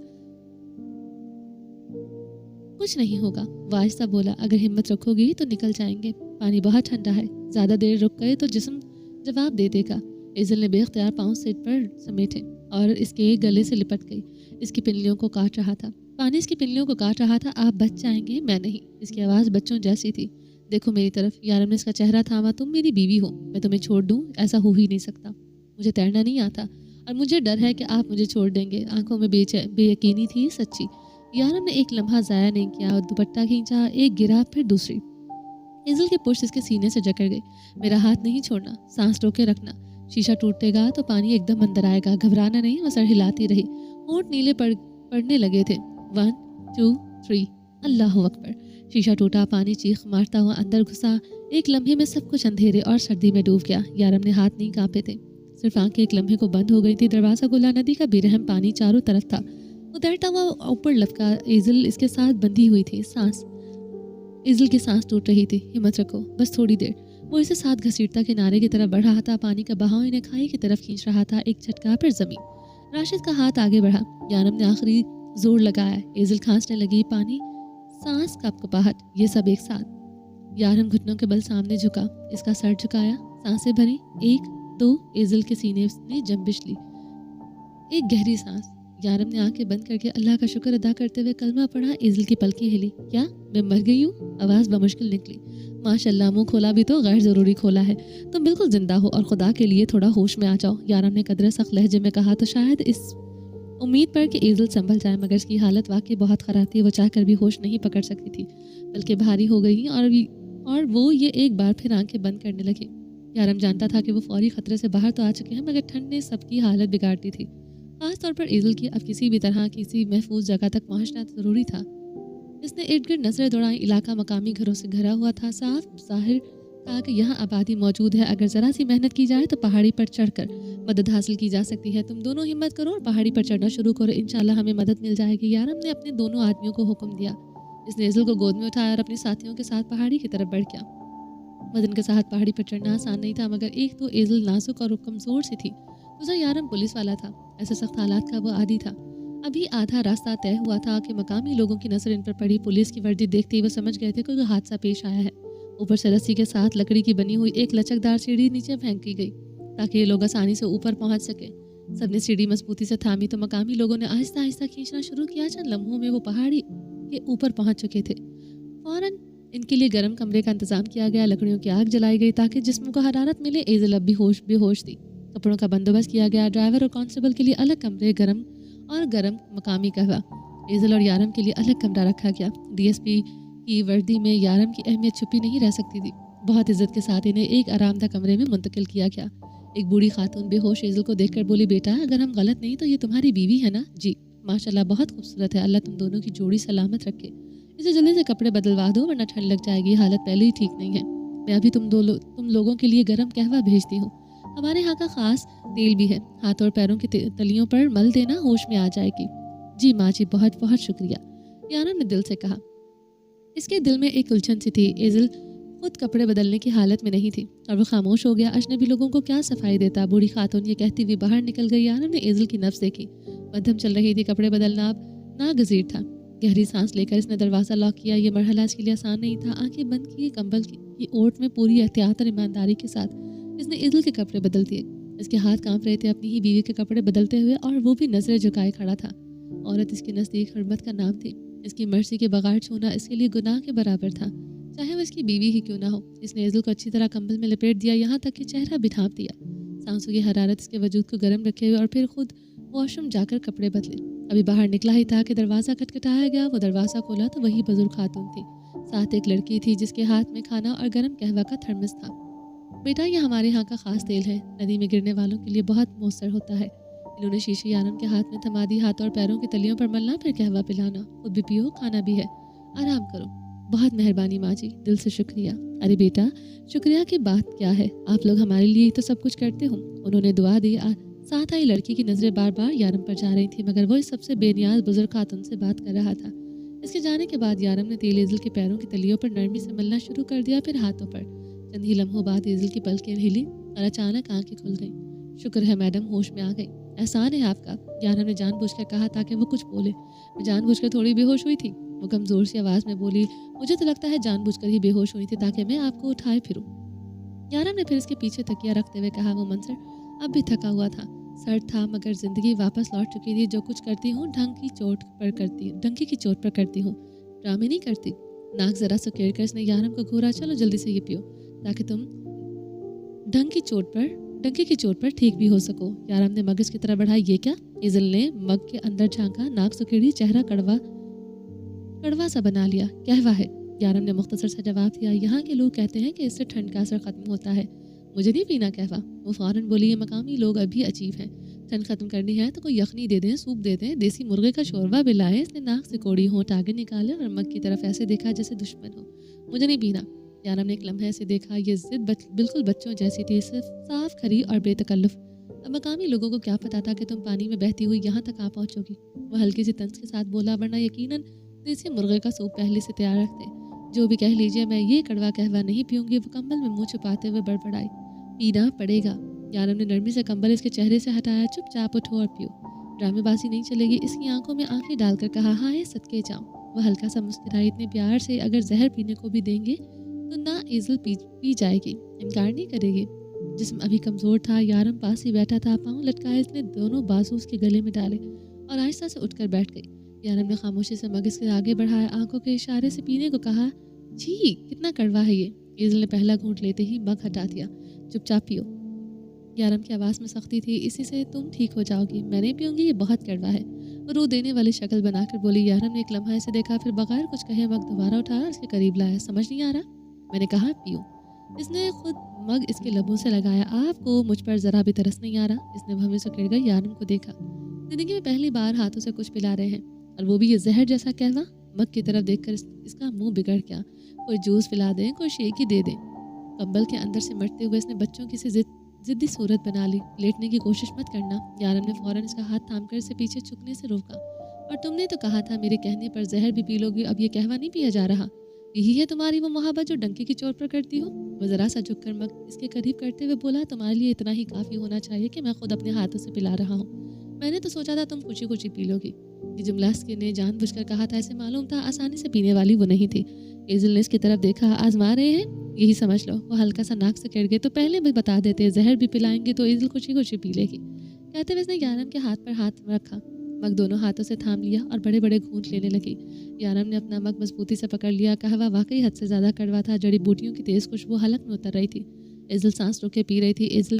کچھ نہیں ہوگا, وہ آہستہ بولا. اگر ہمت رکھو گی تو نکل جائیں گے. پانی بہت ٹھنڈا ہے. زیادہ دیر رک گئے تو جسم جواب دے دے گا. ایزل نے بے اختیار پاؤں سیٹ پر سمیٹے اور اس کے گلے سے لپٹ گئی. اس کی پنڈلیوں کو کاٹ رہا تھا. پانی اس کی پنڈلیوں کو کاٹ رہا تھا. آپ بچ جائیں گے, میں نہیں. اس کی آواز بچوں جیسی تھی. دیکھو میری طرف. یارم نے اس کا چہرہ تھاما. تم میری بیوی ہو, میں تمہیں چھوڑ دوں ایسا ہو ہی نہیں سکتا. مجھے تیرنا نہیں آتا اور مجھے ڈر ہے کہ آپ مجھے چھوڑ دیں گے. آنکھوں میں بے یقینی تھی, سچی. یارم نے ایک لمحہ ضائع نہیں کیا. دوپٹہ کھینچا, ایک گرا, پھر دوسری. ایزل کی پشت اس کے سینے سے جکڑ گئی. میرا ہاتھ نہیں چھوڑنا, سانس روکے رکھنا. شیشہ ٹوٹے گا تو پانی ایک دم اندر آئے گا. گھبرانا نہیں. وہ سر ہلاتی رہی. ہونٹ نیلے پڑنے لگے تھے. 1 2 3 اللہ اکبر. شیشہ ٹوٹا. پانی چیخ مارتا ہوا اندر گھسا. ایک لمحے میں سب کچھ اندھیرے اور سردی میں ڈوب گیا. یارم نے ہاتھ نہیں کانپے تھے, صرف آنکھیں ایک لمحے کو بند ہو گئی تھی. دروازہ کھلا. ندی کا بے رحم پانی چاروں طرف تھا. وہ تیرتا ہوا اوپر لپکا. ایزل اس کے ساتھ بندھی ہوئی تھی. ایزل کی سانس ٹوٹ رہی تھی. ہمت رکھو, بس تھوڑی دیر. وہ اسے ساتھ گھسیٹتا کنارے کی طرف بڑھ رہا تھا. پانی کا بہاؤ انہیں کھائی کی طرف کھینچ رہا تھا. ایک جھٹکا, پھر زمین. راشد کا ہاتھ آگے بڑھا. یارم نے آخری زور لگایا. ایزل کھانسنے لگی. پانی, سانس, کپکپاہٹ, یہ سب ایک ساتھ. یارم گھٹنوں کے بل سامنے جھکا. اس کا سر جھکایا. سانسیں بھری. 1 2. ایزل کے سینے نے جنبش لی. ایک گہری سانس. یارم نے آنکھیں بند کر کے اللہ کا شکر ادا کرتے ہوئے کلمہ پڑھا. ایزل کی پلکیں ہلی. کیا میں مر گئی ہوں؟ آواز بمشکل نکلی. ماشاءاللہ, منہ کھولا بھی تو غیر ضروری کھولا ہے. تم بالکل زندہ ہو اور خدا کے لیے تھوڑا ہوش میں آ جاؤ. یارم نے قدرے سخت لہجے میں کہا. تو شاید اس امید پر کہ ایزل سنبھل جائے, مگر اس کی حالت واقعی بہت خراب تھی. وہ چاہ کر بھی ہوش نہیں پکڑ سکتی تھی, بلکہ بھاری ہو گئی اور وہ یہ ایک بار پھر آنکھیں بند کرنے لگی. یارم جانتا تھا کہ وہ فوری خطرے سے باہر تو آ چکے ہیں, مگر ٹھنڈ نے سب کی حالت بگاڑ دی تھی, خاص طور پر ایزل کی. اب کسی بھی طرح کسی محفوظ جگہ تک پہنچنا ضروری تھا. اس نے ارد گرد نظریں دوڑائیں. علاقہ مقامی گھروں سے گھرا ہوا تھا. صاف ظاہر تھا کہ یہاں آبادی موجود ہے. اگر ذرا سی محنت کی جائے تو پہاڑی پر چڑھ کر مدد حاصل کی جا سکتی ہے. تم دونوں ہمت کرو اور پہاڑی پر چڑھنا شروع کرو. انشاءاللہ ہمیں مدد مل جائے گی. یارم نے اپنے دونوں آدمیوں کو حکم دیا. اس نے ایزل کو گود میں اٹھایا اور اپنے ساتھیوں کے ساتھ پہاڑی کی طرف بڑھ گیا. وزن کے ساتھ پہاڑی پر چڑھنا آسان نہیں تھا, مگر ایک تو ایزل نازک اور کمزور سی تھی, دوسرا یارم پولیس والا تھا. ایسے سخت حالات کا وہ عادی تھا. ابھی آدھا راستہ طے ہوا تھا کہ مقامی لوگوں کی نظر ان پر پڑی. پولیس کی وردی دیکھتے ہی وہ سمجھ گئے تھے کہ کوئی حادثہ پیش آیا ہے. اوپر سے رسی کے ساتھ لکڑی کی بنی ہوئی ایک لچکدار سیڑھی نیچے پھینکی گئی تاکہ یہ لوگ آسانی سے اوپر پہنچ سکیں. سب نے سیڑھی مضبوطی سے تھامی تو مقامی لوگوں نے آہستہ آہستہ کھینچنا شروع کیا. چند لمحوں میں وہ پہاڑی کے اوپر پہنچ چکے تھے. فوراً ان کے لیے گرم کمرے کا انتظام کیا گیا. لکڑیوں کی آگ جلائی گئی تاکہ جسم کو حرارت ملے. ایزل اب بھی بے ہوش تھی. کپڑوں کا بندوبست کیا گیا. ڈرائیور اور کانسٹیبل کے لیے الگ کمرے, گرم مقامی قہوہ. ایزل اور یارم کے لیے الگ کمرہ رکھا گیا. ڈی ایس پی کی وردی میں یارم کی اہمیت چھپی نہیں رہ سکتی تھی. بہت عزت کے ساتھ انہیں ایک آرام دہ کمرے میں منتقل کیا گیا. ایک بوڑھی خاتون بے ہوش ایزل کو دیکھ کر بولی. بیٹا, اگر ہم غلط نہیں تو یہ تمہاری بیوی ہے نا؟ جی. ماشاءاللہ, بہت خوبصورت ہے. اللہ تم دونوں کی جوڑی سلامت رکھے. اسے جلدی سے کپڑے بدلوا دو ورنہ ٹھنڈ لگ جائے گی. حالت پہلے ہی ٹھیک نہیں ہے. میں ابھی تم لوگوں کے لیے گرم قہوہ بھیجتی ہوں. ہمارے ہاں کا خاص تیل بھی ہے. ہاتھ اور پیروں کی تلیوں پر مل دینا, ہوش میں آ جائے گی. جی ماں جی, بہت بہت شکریہ, یارم نے دل سے کہا. اس کے دل میں ایک الجھن سی تھی. ایزل खुद कपड़े बदलने की हालत में नहीं थी और वो खामोश हो गया। अजनबी लोगों को क्या सफाई देता। बूढ़ी खातून ये कहती हुई बाहर निकल गई। यारम ने एजल की नफ्स देखी, मध्यम चल रही थी। कपड़े बदलना अब नागजीर था। गहरी सांस लेकर इसने दरवाज़ा लॉक किया। ये मरहला इसके लिए आसान नहीं था। आंखें बंद की, कंबल की ओट में पूरी एहतियात और ईमानदारी के साथ इसने एजल के कपड़े बदल दिए। इसके हाथ कांप रहे थे अपनी ही बीवी के कपड़े बदलते हुए, और वो भी नजरें झुकाए खड़ा था। औरत इसके नज़दीक हरमत का नाम थी। इसकी मर्जी के बगैर छूना इसके लिए गुनाह के बराबर था, चाहे वो इसकी बीवी ही क्यों ना हो। इसने एजल को अच्छी तरह कंबल में लपेट दिया, यहाँ तक कि चेहरा भी ढाँप दिया। सांसों की हरारत इसके वजूद को गर्म रखे हुए और फिर खुद वॉशरूम जाकर कपड़े बदले। अभी बाहर निकला ही था कि दरवाज़ा खटखटाया गया। वो दरवाज़ा खोला तो वही बुजुर्ग खातून थी। साथ एक लड़की थी जिसके हाथ में खाना और गर्म कहवा का थर्मस था। बेटा, ये हमारे यहाँ का ख़ास तेल है, नदी में गिरने वालों के लिए बहुत मौसर होता है। इन्होंने शीशी यारम के हाथ में थमा दी। हाथ और पैरों की तलियों पर मलना, फिर कहवा पिलाना। खुद भी पियो, खाना भी है, आराम करो। बहुत मेहरबानी माँ जी, दिल से शुक्रिया। अरे बेटा, शुक्रिया की बात क्या है, आप लोग हमारे लिए ही तो सब कुछ करते हो। उन्होंने दुआ दी। साथ आई लड़की की नज़रें बार बार यारम पर जा रही थी, मगर वो इस सबसे बेनियाज बुजुर्ग खातून से बात कर रहा था। इसके जाने के बाद यारम ने तेल एजल के पैरों की तलियों पर नरमी से मलना शुरू कर दिया, फिर हाथों पर। चंद ही लम्हों बाद एजल की पलकें हिली और अचानक आंखें खुल गईं। शुक्र है मैडम, होश में आ गई। एहसान है आपका, यारम ने जानबूझकर कहा ताकि वो कुछ बोले। मैं जानबूझकर थोड़ी बेहोश हुई थी, वो कमज़ोर सी आवाज़ में बोली। मुझे तो लगता है जानबूझकर ही बेहोश हुई थी ताकि मैं आपको उठाए फिरूं। यारम ने फिर इसके पीछे तकिया रखते हुए कहा। वो मंजर अब भी थका हुआ था, सर था, मगर जिंदगी वापस लौट चुकी थी। जो कुछ करती हूँ डंकी की चोट पर करती हूँ, ड्रामे नहीं करती। नाक जरा सुकेड़ कर इसने यारम को घूरा। चलो जल्दी से ये पियो ताकि तुम डंकी की चोट पर ठीक भी हो सको। यारम ने मग इसकी तरफ बढ़ाई। ये क्या? एजल ने मग के अंदर झांका, नाक सुकेड़ी, चेहरा कड़वा सा बना लिया। कहवा है, यारम ने मुख्तसर सा जवाब दिया। यहाँ के लोग कहते हैं कि इससे ठंड का असर खत्म होता है। मुझे नहीं पीना कहवा। वो फौरन बोली। ये मकामी लोग अभी अजीब हैं, ठंड खत्म करनी है तो कोई यखनी दे दें, सूप दे दें, देसी मुर्गे का शोरबा भी लाएं। इसने नाक से कोड़ी होंठ आगे निकाले और मग की तरफ ऐसे देखा जैसे दुश्मन हो। मुझे नहीं पीना। यारम ने एक लम्हे से देखा। ये जिद बिल्कुल बच्चों जैसी थी, सिर्फ साफ खरी और बेतकल्लुफ। अब मकामी लोगों को क्या पता था कि तुम पानी में बहती हुई यहाँ तक आ पहुँचोगी। वह हल्की सी तंज के साथ बोला, वरना यकीनन देसी मुर्गे का सूप पहले से तैयार रखते। जो भी कह लीजिए, मैं ये कड़वा कहवा नहीं पीऊंगी। वो कंबल में मुँह छुपाते हुए बड़बड़ाई। पीना पड़ेगा। यारम ने नरमी से कंबल इसके चेहरे से हटाया। चुपचाप उठो और पियो, ड्रामेबाजी नहीं चलेगी। इसकी आंखों में आंखें डालकर कहा। हाँ, ये सदके जाऊं। वह हल्का सा मुस्कुराई। इतने प्यार से अगर जहर पीने को भी देंगे तो ना एजल पी जाएगी, इनकार नहीं करेगी। जिस्म अभी कमज़ोर था। यारम पास ही बैठा था, पाँव लटकाए इसने दोनों बाजू उसके गले में डाले और आहिस्ता से उठकर बैठ गई। यारम ने खामोशी से मग इसके आगे बढ़ाया, आंखों के इशारे से पीने को कहा। जी, कितना कड़वा है ये। एजल ने पहला घूंट लेते ही मग हटा दिया। चुपचाप पियो। यारम की आवाज़ में सख्ती थी। इसी से तुम ठीक हो जाओगी। मैं नहीं पीऊंगी, ये बहुत कड़वा है। वो रो देने वाली शक्ल बनाकर बोली। यारम ने एक लम्हा ऐसे देखा, फिर बगैर कुछ कहे मग दोबारा उठाया और इसके करीब लाया। समझ नहीं आ रहा? मैंने कहा पियो। इसने खुद मग इसके लबों से लगाया। आपको मुझ पर जरा भी तरस नहीं आ रहा? इसने भवें से गिर गई। यारम को देखा। जिंदगी में पहली बार हाथों से कुछ पिला रहे हैं, और वो भी ये जहर जैसा कहवा। मग की तरफ देखकर इसका मुंह बिगड़ गया। कोई जूस पिला दें, कोई शेक ही दे दें। कंबल के अंदर से मटते हुए इसने बच्चों की सी जिद्दी सूरत बना ली। लेटने की कोशिश मत करना। यारम ने फौरन इसका हाथ थामकर इसे पीछे झुकने से रोका। और तुमने तो कहा था मेरे कहने पर जहर भी पी लोगी। अब ये कहवा नहीं पिया जा रहा। यही है तुम्हारी वो मोहब्बत जो डंकी की चोट पर करती हो? वो जरा सा झुककर मग इसके करीब करते हुए बोला। तुम्हारे लिए इतना ही काफ़ी होना चाहिए कि मैं खुद अपने हाथों से पिला रहा हूँ। मैंने तो सोचा था तुम खुशी खुशी पी लोगी। ये जुमला ने जानबूझकर कहा था। ऐसे मालूम था आसानी से पीने वाली वो नहीं थी। एजल ने इसकी तरफ देखा। आजमा रहे हैं, यही समझ लो। वो हल्का सा नाक से गिर गए। तो पहले भी बता देते, जहर भी पिलाएंगे तो एजल खुशी खुशी पी लेगी। कहते हुए इसने यारम के हाथ पर हाथ रखा। मग दोनों हाथों से थाम लिया और बड़े बड़े घूंट लेने लगी। यारम ने अपना मग मजबूती से पकड़ लिया। कहवा वाकई हद से ज़्यादा कड़वा था। जड़ी बूटियों की तेज़ खुशबू हलक में उतर रही थी। एजल सांस रोके पी रही थी। एजल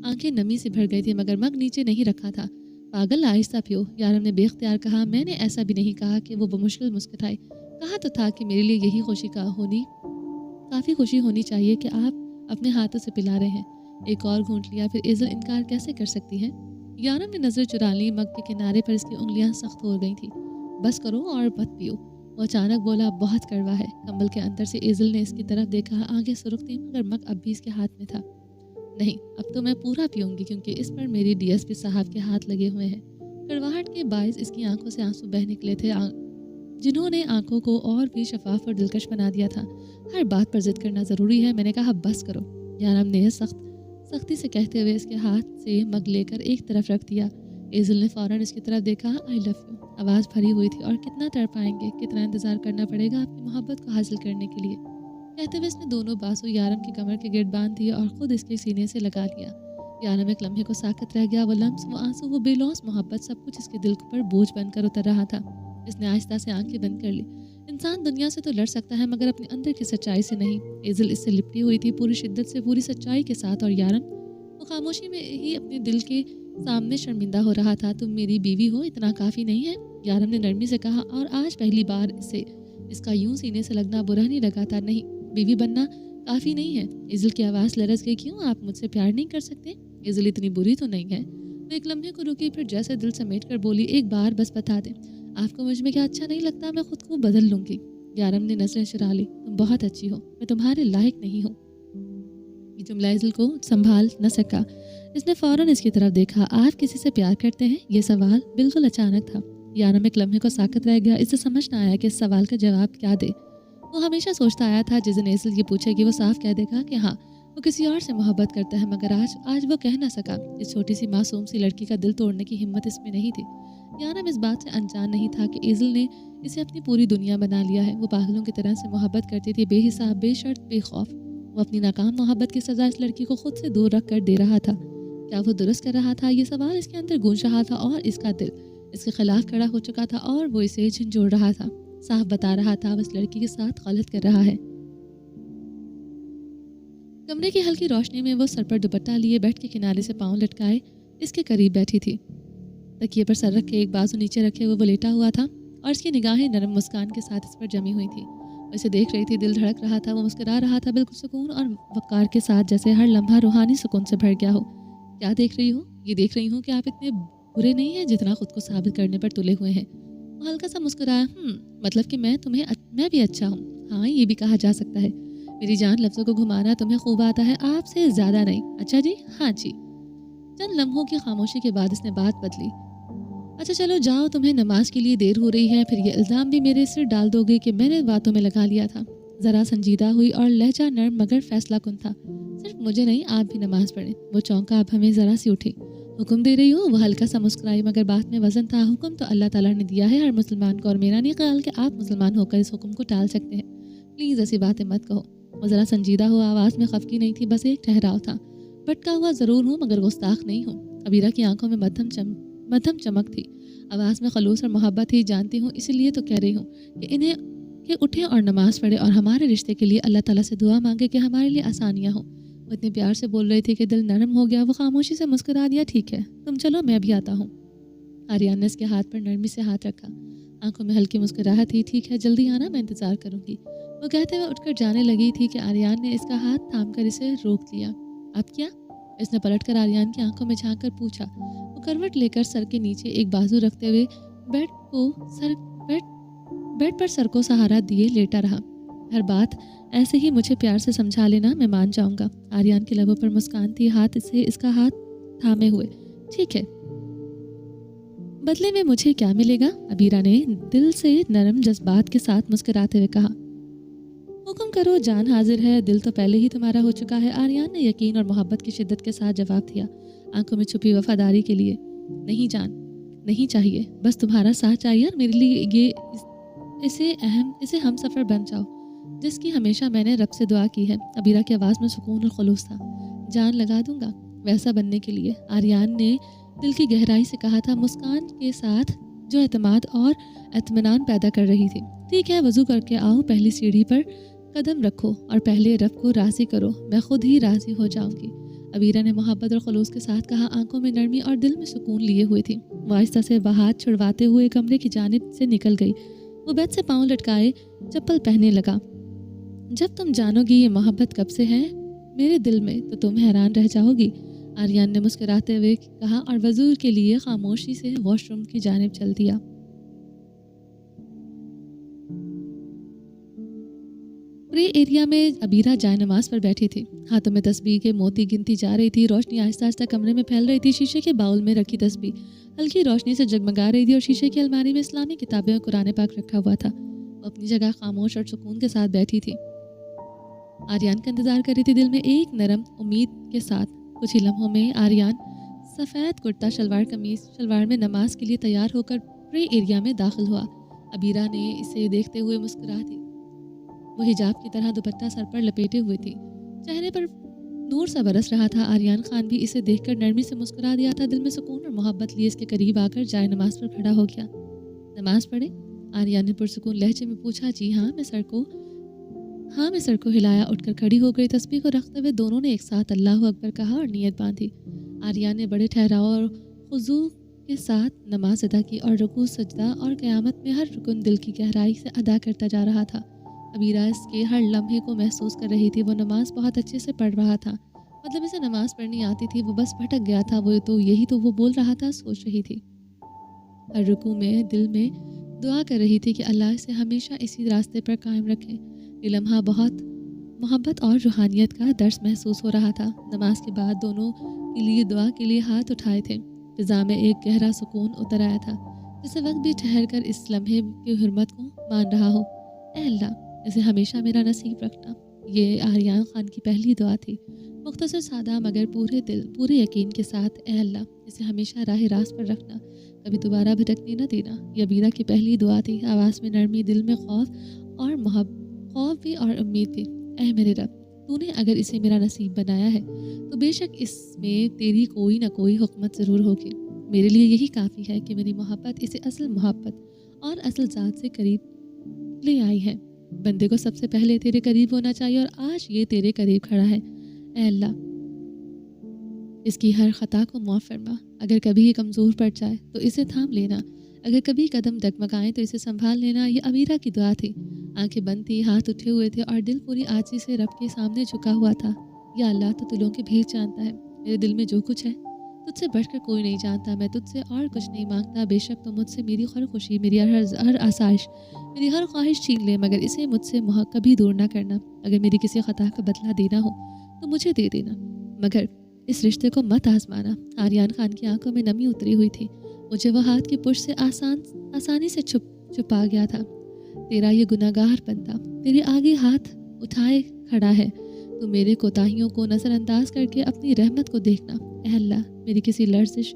आंखें नमी से भर गई थी, मगर मग नीचे नहीं रखा था। पागल, आहिस्ता पियो, यारम ने बेख्तियार कहा। मैंने ऐसा भी नहीं कहा कि वो बमुश्किल मुस्कुराई। कहा तो था कि मेरे लिए यही काफ़ी खुशी होनी चाहिए कि आप अपने हाथों से पिला रहे हैं। एक और घूंट लिया। फिर एजल इनकार कैसे कर सकती है? यारम ने नज़र चुरा ली। मग के किनारे पर इसकी उंगलियां सख्त हो गई थी। बस करो और मत पियो। वो अचानक बोला। बहुत कड़वा है। कंबल के अंदर से एजल ने इसकी तरफ देखा। आंखें सुर्ख थी, मगर मग अब भी इसके हाथ में था। नहीं, अब तो मैं पूरा पीऊंगी, क्योंकि इस पर मेरी डीएसपी साहब के हाथ लगे हुए हैं। कड़वाहट के बायस इसकी आंखों से आंसू बह निकले थे। जिन्होंने आंखों को और भी शफाफ और दिलकश बना दिया था। हर बात पर जिद करना ज़रूरी है। मैंने कहा बस करो। यारम ने सख्ती से कहते हुए इसके हाथ से मग लेकर एक तरफ रख दिया। एज़िल ने फ़ौरन इसकी तरफ देखा। आई लव यू आवाज़ भरी हुई थी। और कितना तड़पाएंगे, कितना इंतज़ार करना पड़ेगा आपकी मोहब्बत को हासिल करने के लिए। कहते हुए इसने दोनों बाजू यारम की कमर के गिर्द बांध दिए और ख़ुद इसके सीने से लगा लिया। यारम एक लम्हे को साकत रह गया। वो लम्स, वो आंसू, वो बेलौस मोहब्बत, सब कुछ इसके दिल पर बोझ बनकर उतर रहा था। इसने आहिस्ता से आंखें बंद कर ली। इंसान दुनिया से तो लड़ सकता है मगर अपने अंदर की सच्चाई से नहीं। एज़िल इससे लिपटी हुई थी पूरी शिद्दत से, पूरी सच्चाई के साथ। और यारम वो खामोशी में ही अपने दिल के सामने शर्मिंदा हो रहा था। तुम मेरी बीवी हो, इतना काफ़ी नहीं है? यारम ने नरमी से कहा। और आज पहली बार इसका यूं सीने से लगना बुरा नहीं लगा था। नहीं, बीवी बनना काफ़ी नहीं है। एज़िल की आवाज़ लरज़ गई। क्यों, आप मुझसे प्यार नहीं कर सकते? एज़िल इतनी बुरी तो नहीं है। वो एक लम्हे को रुकी, फिर जैसे दिल समेट कर बोली, एक बार बस बता दें, आपको मुझ में क्या अच्छा नहीं लगता? मैं खुद को बदल लूँगी। यारम ने नज़रें चुरा ली। तुम बहुत अच्छी हो, मैं तुम्हारे लायक नहीं हूँ। ये जुमला एज़िल को संभाल न सका। इसने फ़ौरन इसकी तरफ देखा। आप किसी से प्यार करते हैं? ये सवाल बिल्कुल अचानक था। यारम एक लम्हे को साकत रह गया। इसे समझ न आया कि इस सवाल का जवाब क्या दे। वो हमेशा सोचता आया था जिस दिन एज़िल ये पूछेगी वो साफ कह देगा कि हाँ, वो किसी और से मोहब्बत करता है। मगर आज वो कह ना सका। इस छोटी सी मासूम सी लड़की का दिल तोड़ने की हिम्मत इसमें नहीं थी। यारम इस बात से अनजान नहीं था कि एज़िल ने इसे अपनी पूरी दुनिया बना लिया है। वो पागलों की तरह से मोहब्बत करती थी, बेहिसाब, बेशर्त, बेखौफ। वो अपनी नाकाम मोहब्बत की सज़ा इस लड़की को खुद से दूर रख कर दे रहा था। क्या वो दुरुस्त कर रहा था? ये सवाल इसके अंदर गूंज रहा था और इसका दिल इसके खिलाफ खड़ा हो चुका था और वो इसे झंझोड़ रहा था। साफ बता रहा था वो इस लड़की के साथ गलत कर रहा है। कमरे की हल्की रोशनी में वो सर पर दुपट्टा लिए बेड के किनारे से पाँव लटकाए इसके करीब बैठी थी। तकिए पर सर रख के एक बाजू नीचे रखे हुए वो लेटा हुआ था और इसकी निगाहें नरम मुस्कान के साथ इस पर जमी हुई थी। वो इसे देख रही थी, दिल धड़क रहा था। वो मुस्कुरा रहा था बिल्कुल सुकून और वक़ार के साथ, जैसे हर लम्हा रूहानी सुकून से भर गया हो। क्या देख रही हो? ये देख रही हूँ कि आप इतने बुरे नहीं हैं जितना खुद को साबित करने पर तुले हुए हैं। वो हल्का सा मुस्कुराया। मतलब कि मैं भी अच्छा हूँ। हाँ, ये भी कहा जा सकता है। मेरी जान, लफ्ज़ों को घुमाना तुम्हें खूब आता है, आपसे ज़्यादा नहीं। अच्छा जी? हाँ जी। चंद लम्हों की खामोशी के बाद इसने बात बदली। अच्छा चलो जाओ, तुम्हें नमाज के लिए देर हो रही है। फिर ये इल्ज़ाम भी मेरे सिर डाल दोगे कि मैंने बातों में लगा लिया था। ज़रा संजीदा हुई और लहजा नर्म मगर फैसला कुन था। सिर्फ मुझे नहीं, आप भी नमाज पढ़ें। वो चौंका। अब हमें ज़रा सी उठी। हुक्म दे रही हो? वो हल्का सा मुस्कुराई मगर बात में वजन था। हुक्म तो अल्लाह ताला ने दिया है हर मुसलमान को और मेरा नहीं ख्याल कि आप मुसलमान होकर इस हुक्म को टाल सकते हैं। प्लीज़ ऐसी बातें मत कहो। वो ज़रा संजीदा हुआ, आवाज़ में खफकी नहीं थी, बस एक ठहराव था। भटका हुआ ज़रूर हूँ मगर गुस्ताख नहीं हूँ। अबीरा की आंखों में मध्यम चमक थी, आवाज़ में खलूस और मोहब्बत थी। जानती हूँ, इसीलिए तो कह रही हूँ कि उठें और नमाज़ पढ़े और हमारे रिश्ते के लिए अल्लाह ताला से दुआ मांगे कि हमारे लिए आसानियाँ हों। वो इतने प्यार से बोल रही थी कि दिल नरम हो गया। वो खामोशी से मुस्कुरा दिया। ठीक है, तुम चलो, मैं भी आता हूँ। आर्यान ने इसके हाथ पर नरमी से हाथ रखा। आंखों में हल्की मुस्कुराहट थी। ठीक है, जल्दी आना, मैं इंतज़ार करूँगी। वो कहते हुए उठकर जाने लगी थी कि आर्यान ने इसका हाथ थामकर इसे रोक लिया। अब क्या? इसने पलटकर आर्यान की आंखों में झांक कर पूछा। वो करवट लेकर सर के नीचे एक बाजू रखते हुए बेड पर सर को सहारा दिए लेटा रहा। हर बात ऐसे ही मुझे प्यार से समझा लेना, मैं मान जाऊंगा। आर्यान के लबों पर मुस्कान थी, इसका हाथ थामे हुए। ठीक है, बदले में मुझे क्या मिलेगा? अबीरा ने दिल से नरम जज्बात के साथ मुस्कुराते हुए कहा। हुक्म करो, जान हाजिर है। दिल तो पहले ही तुम्हारा हो चुका है। आर्यान ने यकीन और मोहब्बत की शिद्दत के साथ जवाब दिया, आंखों में छुपी वफादारी के लिए। नहीं जान, नहीं चाहिए, बस तुम्हारा साथ चाहिए और मेरे लिए इसे हम सफ़र बन जाओ, जिसकी हमेशा मैंने रब से दुआ की है। अबीरा की आवाज़ में सुकून और खुलूस था। जान लगा दूंगा वैसा बनने के लिए, आर्यान ने दिल की गहराई से कहा था, मुस्कान के साथ जो एतमाद और इत्मीनान पैदा कर रही थी। ठीक है, वज़ू करके आओ, पहली सीढ़ी पर कदम रखो और पहले रब को राज़ी करो, मैं खुद ही राज़ी हो जाऊंगी। अबीरा ने मोहब्बत और खलूस के साथ कहा, आंखों में नरमी और दिल में सुकून लिए हुए थी। वो आहिस्ता से हाथ छुड़वाते हुए कमरे की जानिब से निकल गई। वो बेड से पाँव लटकाए चप्पल पहनने लगा। जब तुम जानोगी ये मोहब्बत कब से है मेरे दिल में, तो तुम हैरान रह जाओगी, आर्यान ने मुस्कुराते हुए कहा और वज़ू के लिए खामोशी से वॉशरूम की जानिब चल दिया। प्रे एरिया में अबीरा जाए नमाज पर बैठी थी। हाथों में तस्बीह के मोती गिनती जा रही थी। रोशनी आहिस्ता आहिस्ता कमरे में फैल रही थी। शीशे के बाउल में रखी तस्बीह हल्की रोशनी से जगमगा रही थी और शीशे की अलमारी में इस्लामी किताबें और कुरान पाक रखा हुआ था। वो अपनी जगह खामोश और सुकून के साथ बैठी थी। आर्यन का इंतजार कर रही थी, दिल में एक नरम उम्मीद के साथ। कुछ ही लम्हों में आर्यन सफ़ेद कुर्ता शलवार में नमाज के लिए तैयार होकर प्रे एरिया में दाखिल हुआ। अबीरा ने इसे देखते हुए मुस्कुरा दी। वो हिजाब की तरह दुपट्टा सर पर लपेटे हुए थी, चेहरे पर नूर सा बरस रहा था। आर्यन खान भी इसे देखकर नरमी से मुस्कुरा दिया था। दिल में सुकून और मोहब्बत लिए इसके करीब आकर जाए नमाज पर खड़ा हो गया। नमाज पढ़े? आर्यन ने पुरसुकून लहजे में पूछा। जी हाँ, मैं सर को हिलाया। उठकर खड़ी हो गई। तस्बीह को रखते हुए दोनों ने एक साथ अल्लाह अकबर कहा और नियत बांधी। आर्यन ने बड़े ठहराव और खुजू के साथ नमाज अदा की और रुकू, सजदा और क़यामत में हर रुकन दिल की गहराई से अदा करता जा रहा था। अबीरा इसके हर लम्हे को महसूस कर रही थी। वो नमाज बहुत अच्छे से पढ़ रहा था, मतलब इसे नमाज पढ़नी आती थी। वो बस भटक गया था। यही तो वो बोल रहा था, सोच रही थी। हर रुकू में दिल में दुआ कर रही थी कि अल्लाह इसे हमेशा इसी रास्ते पर कायम रखे। ये लम्हा बहुत मोहब्बत और रूहानियत का दर्स महसूस हो रहा था। नमाज के बाद दोनों के लिए दुआ के लिए हाथ उठाए थे। फिजा में एक गहरा सुकून उतर आया था, जैसे वक्त भी ठहर कर इस लम्हे की हुर्मत को मान रहा हो। ऐ अल्लाह, इसे हमेशा मेरा नसीब रखना। ये आर्यन खान की पहली दुआ थी, मुख्तसर सादा मगर पूरे दिल पूरे यकीन के साथ। ऐ अल्लाह, इसे हमेशा राह रास्त पर रखना, कभी दोबारा भटकने न देना। यह अबीरा की पहली दुआ थी। आवाज़ में नरमी, दिल में खौफ भी और उम्मीद भी। ऐ मेरे रब, तूने अगर इसे मेरा नसीब बनाया है तो बेशक इसमें तेरी कोई ना कोई हुकमत ज़रूर होगी। मेरे लिए यही काफ़ी है कि मेरी मोहब्बत इसे असल मोहब्बत और असल ज़ात से करीब ले आई है। बंदे को सबसे पहले तेरे करीब होना चाहिए और आज ये तेरे करीब खड़ा है। ऐ अल्लाह, इसकी हर ख़ता को माफ़ फरमा। अगर कभी ये कमज़ोर पड़ जाए तो इसे थाम लेना, अगर कभी कदम डगमगाएं तो इसे संभाल लेना। ये अबीरा की दुआ थी। आंखें बंद थी, हाथ उठे हुए थे और दिल पूरी आजी से रब के सामने झुका हुआ था। या अल्लाह, तो दिलों के भेद जानता है। मेरे दिल में जो कुछ है तुझसे बढ़कर कोई नहीं जानता। मैं तुझसे और कुछ नहीं मांगता। बेशक तो मुझसे मेरी हर खुशी, मेरी हर आसाइश, मेरी हर ख्वाहिश छीन ले, मगर इसे मुझसे कभी दूर ना करना। अगर मेरी किसी ख़ता का बदला देना हो तो मुझे दे देना, मगर इस रिश्ते को मत आजमाना। आर्यन खान की आंखों में नमी उतरी हुई थी। मुझे वह हाथ की पुश से आसानी से छुपा गया था। तेरा ये गुनाहगार बंदा तेरे आगे हाथ उठाए खड़ा है। तो मेरे कोताहियों को नज़रअंदाज करके अपनी रहमत को देखना। ऐ अल्लाह, मेरी किसी लर्जिश,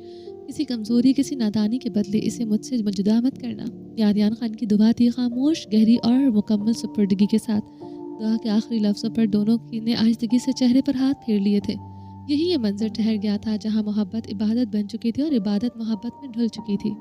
किसी कमज़ोरी, किसी नादानी के बदले इसे मुझसे जुदा मत करना। आर्यन खान की दुआ थी, खामोश, गहरी और मुकम्मल सुपुर्दगी के साथ। दुआ के आखिरी लफ्ज़ों पर दोनों ने आहिस्तगी से चेहरे पर हाथ फेर लिए थे। यही ये मंजर ठहर गया था जहाँ मोहब्बत इबादत बन चुकी थी और इबादत मोहब्बत में ढल चुकी थी।